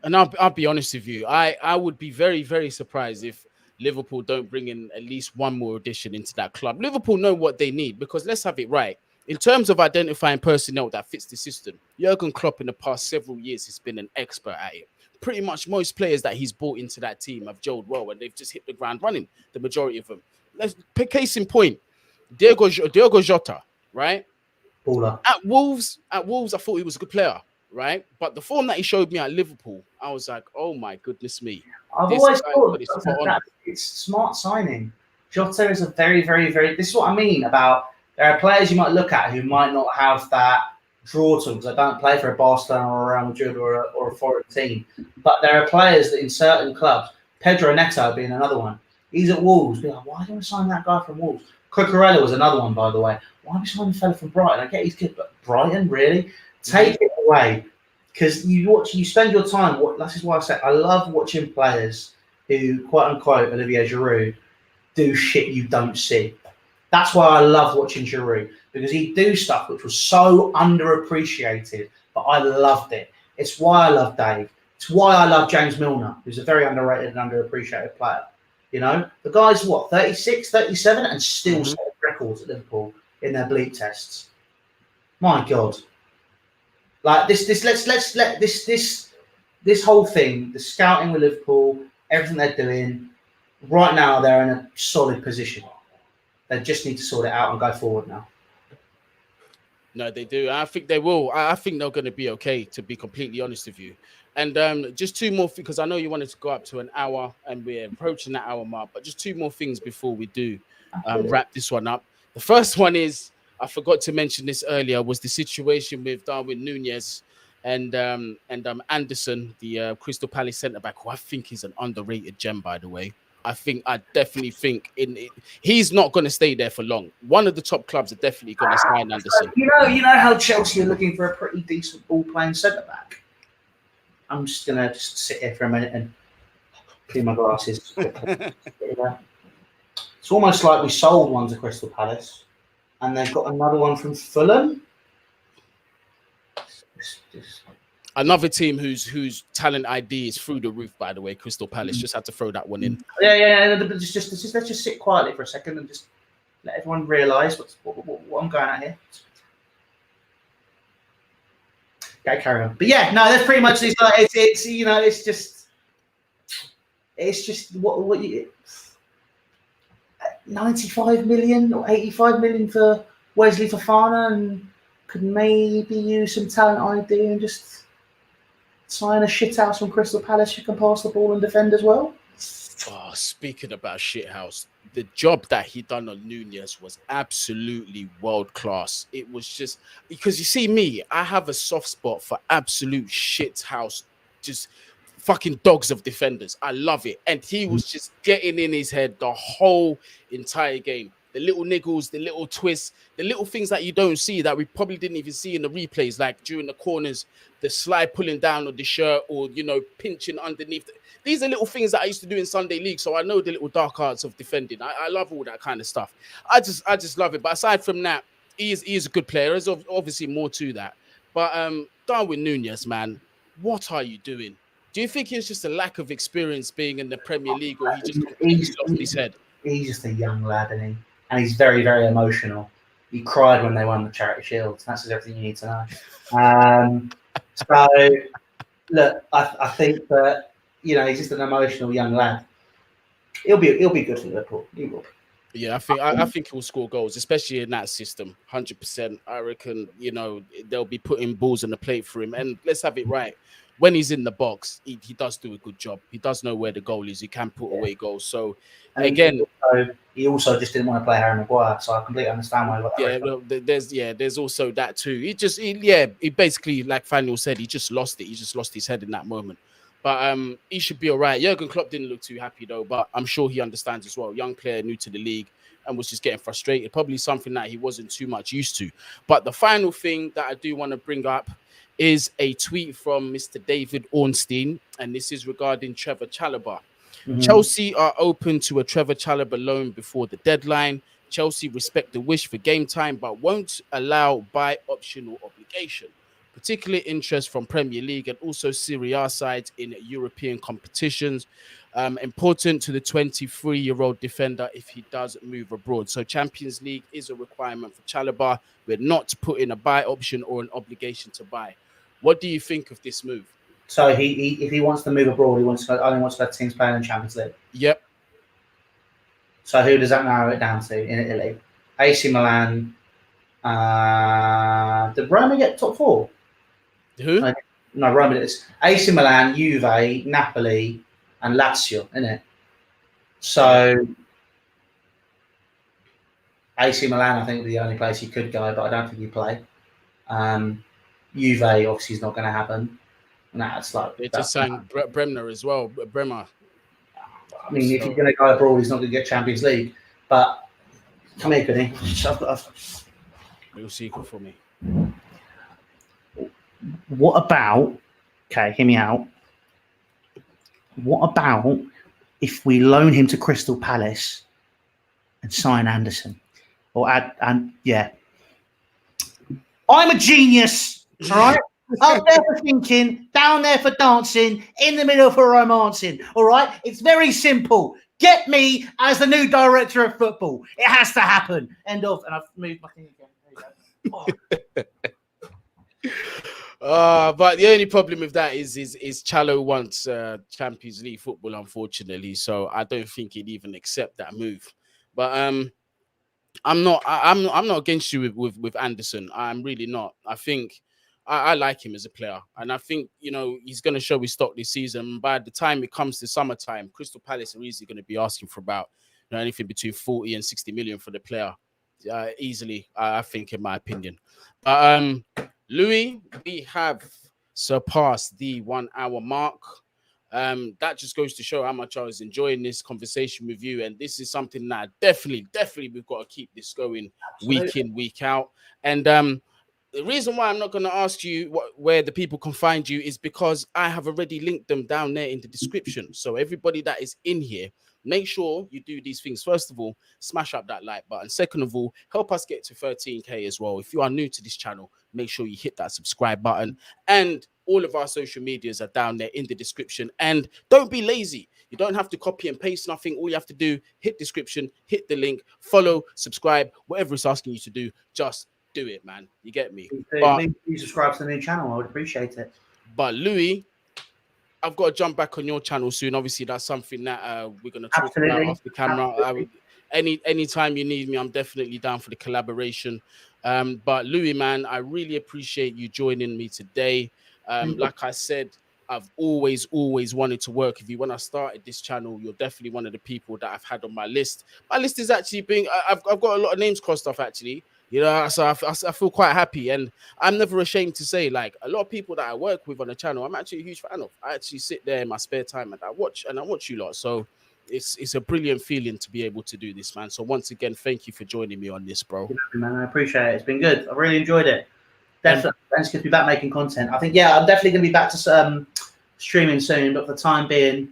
[SPEAKER 2] And I'll be honest with you, I would be very, very surprised if Liverpool don't bring in at least one more addition into that club. Liverpool know what they need, because let's have it right. In terms of identifying personnel that fits the system, Jurgen Klopp in the past several years has been an expert at it. Pretty much most players that he's brought into that team have gelled well, and they've just hit the ground running, the majority of them. Let's pick case in point, Diogo Jota, right?
[SPEAKER 1] Baller.
[SPEAKER 2] At Wolves, I thought he was a good player, right? But the form that he showed me at Liverpool, I was like, oh my goodness me.
[SPEAKER 1] I've always thought that it's smart signing. Jota is a very, very, very... This is what I mean about... There are players you might look at who might not have that draw to them because they don't play for a Barcelona or a Real Madrid or a foreign team. But there are players that in certain clubs, Pedro Neto being another one, he's at Wolves. Be like, why do we sign that guy from Wolves? Cucurella was another one, by the way. Why do we sign a fella from Brighton? I get he's good, but Brighton, really? Take it away. Because you spend your time. This is why I say I love watching players who, quote unquote, Olivier Giroud, do shit you don't see. That's why I love watching Giroud, because he'd do stuff which was so underappreciated, but I loved it. It's why I love Dave. It's why I love James Milner, who's a very underrated and underappreciated player. The guy's 36, 37, and still set records at Liverpool in their bleep tests. My God. Like let's let this whole thing, the scouting with Liverpool, everything they're doing, right now they're in a solid position. They just need to sort it out and go forward now.
[SPEAKER 2] No, they do. I think they will. I think they're going to be okay, to be completely honest with you. And just 2 more things, because I know you wanted to go up to an hour and we're approaching that hour mark, but just 2 more things before we do wrap this one up. The first one is, I forgot to mention this earlier, was the situation with Darwin Nunez and Anderson, the Crystal Palace centre-back, who I think is an underrated gem, by the way. I definitely think he's not going to stay there for long. One of the top clubs are definitely going to sign Anderson.
[SPEAKER 1] You know how Chelsea are looking for a pretty decent ball-playing centre-back? I'm just going to sit here for a minute and clean my glasses. It's almost like we sold one to Crystal Palace and they've got another one from Fulham.
[SPEAKER 2] Another team whose talent ID is through the roof, by the way, Crystal Palace. Just had to throw that one in.
[SPEAKER 1] Yeah. Let's just sit quietly for a second and just let everyone realise what I'm going at here. Okay, carry on. But yeah, no, that's pretty much it's just what you 95 million or 85 million for Wesley Fofana, and could maybe use some talent ID and just sign a shithouse from Crystal Palace who can pass the ball and defend as well.
[SPEAKER 2] Oh, speaking about shithouse, the job that he done on Nunez was absolutely world class. It was just because you see me, I have a soft spot for absolute shithouse, just fucking dogs of defenders. I love it. And he was just getting in his head the whole entire game. the little niggles, the little twists, the little things that you don't see that we probably didn't even see in the replays, like during the corners, the slide pulling down of the shirt, or pinching underneath. These are little things that I used to do in Sunday League, so I know the little dark arts of defending. I love all that kind of stuff. I just love it. But aside from that, he is a good player. There's obviously more to that. But Darwin Nunez, man, what are you doing? Do you think it's just a lack of experience being in the Premier League, or he just completely lost his head?
[SPEAKER 1] He's just a young lad, isn't he? And he's very, very emotional. He cried when they won the Charity Shield. That's everything you need to know. So, look, I think that he's just an emotional young lad. He'll be good for Liverpool. He will.
[SPEAKER 2] Yeah, I think he'll score goals, especially in that system. 100%. I reckon they'll be putting balls on the plate for him. And let's have it right. When he's in the box, he does do a good job. He does know where the goal is. He can put away goals. So
[SPEAKER 1] and
[SPEAKER 2] again,
[SPEAKER 1] he also just didn't want to play Harry Maguire. So I completely understand why.
[SPEAKER 2] There's also that too. He basically, like Faniel said, he just lost it. He just lost his head in that moment. But he should be all right. Jurgen Klopp didn't look too happy though, but I'm sure he understands as well. Young player, new to the league, and was just getting frustrated. Probably something that he wasn't too much used to. But the final thing that I do want to bring up is a tweet from Mr. David Ornstein, and this is regarding Trevor Chalobah. Mm-hmm. Chelsea are open to a Trevor Chalobah loan before the deadline. Chelsea respect the wish for game time, but won't allow buy option or obligation. Particular interest from Premier League and also Serie A sides in European competitions. Important to the 23-year-old defender if he does move abroad. So Champions League is a requirement for Chalobah. We're not putting a buy option or an obligation to buy. What do you think of this move?
[SPEAKER 1] So if he wants to move abroad, only wants to let teams play in the Champions League.
[SPEAKER 2] Yep.
[SPEAKER 1] So who does that narrow it down to in Italy? AC Milan. Did Roma get top four?
[SPEAKER 2] Who?
[SPEAKER 1] No, Roma did. AC Milan, Juve, Napoli, and Lazio, isn't it? So AC Milan, I think, would be the only place he could go, but I don't think he'd play. Juve, obviously, is not going to happen. And that's like
[SPEAKER 2] they just signed Bremner as well. Bremer.
[SPEAKER 1] I mean, if he's going to go abroad, he's not going to get Champions League. But come here, Guni.
[SPEAKER 2] Little secret for me.
[SPEAKER 1] What about? Okay, hear me out. What about if we loan him to Crystal Palace and sign Anderson? I'm a genius, all right? Up there for thinking, down there for dancing, in the middle for romancing, all right? It's very simple. Get me as the new director of football. It has to happen. End of. And I've moved my thing again. There you
[SPEAKER 2] go. But the only problem with that is Chalo wants Champions League football, unfortunately. So I don't think he'd even accept that move. But I'm not against you with Anderson. I'm really not. I think I like him as a player, and I think he's going to show his stock this season. By the time it comes to summertime, Crystal Palace are easily going to be asking for about anything between 40 and 60 million for the player, easily. I think, in my opinion. Louis, we have surpassed the 1 hour mark. That just goes to show how much I was enjoying this conversation with you. And this is something that definitely we've got to keep this going. Absolutely. Week in, week out. And the reason why I'm not going to ask you where the people can find you is because I have already linked them down there in the description. So everybody that is in here, make sure you do these things. First of all, smash up that like button. Second of all, help us get to 13K as well. If you are new to this channel, make sure you hit that subscribe button. And all of our social medias are down there in the description. And don't be lazy. You don't have to copy and paste nothing. All you have to do, hit description, hit the link, follow, subscribe, whatever it's asking you to do, just do it, man. You get me?
[SPEAKER 1] Please subscribe to the new channel. I would appreciate it.
[SPEAKER 2] But Louis, I've got to jump back on your channel soon. Obviously, that's something that we're going to talk about off the camera. Anytime you need me, I'm definitely down for the collaboration. But Louis, man, I really appreciate you joining me today. Like I said, I've always wanted to work with you. When I started this channel, you're definitely one of the people that I've had on my list. My list is actually I've got a lot of names crossed off, actually. So I feel quite happy, and I'm never ashamed to say, like, a lot of people that I work with on the channel, I'm actually a huge fan of. I actually sit there in my spare time and I watch you lot. So it's a brilliant feeling to be able to do this, man. So once again, thank you for joining me on this, bro.
[SPEAKER 1] Man, I appreciate it. It's been good. I really enjoyed it. Definitely, and it's good to be back making content. I think, I'm definitely going to be back to streaming soon. But for the time being,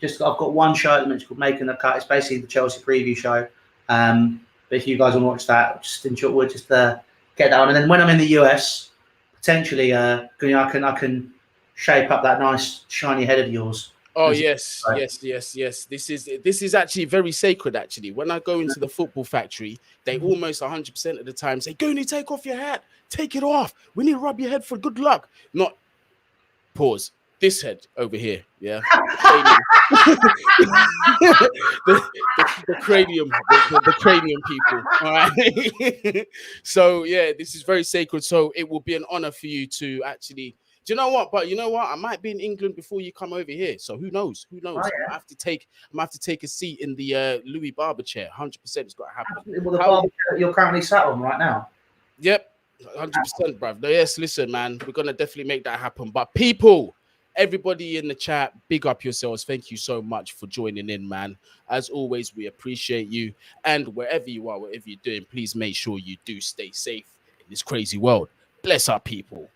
[SPEAKER 1] I've got one show at the minute called Making the Cut. It's basically the Chelsea preview show. But if you guys want to watch that, just enjoy. We'll just get that on. And then when I'm in the US, potentially, I can shape up that nice shiny head of yours.
[SPEAKER 2] Oh yes, yes. This is actually very sacred. Actually, when I go into the football factory, they almost 100% of the time say, "Guni, take off your hat, take it off. We need to rub your head for good luck." Not pause. This head over here, yeah. the cranium, the cranium people. All right. So yeah, this is very sacred. So it will be an honor for you to actually. Do you know what? But you know what? I might be in England before you come over here. So who knows? Who knows? Oh, yeah. I have to take a seat in the Louis barber chair. 100%, it's got to happen.
[SPEAKER 1] Well, the barber chair that you're currently sat on right now.
[SPEAKER 2] Yep, 100%, bruv. Yes, listen, man, we're gonna definitely make that happen. But people, everybody in the chat, big up yourselves. Thank you so much for joining in, man. As always, we appreciate you. And wherever you are, whatever you're doing, please make sure you do stay safe in this crazy world. Bless our people.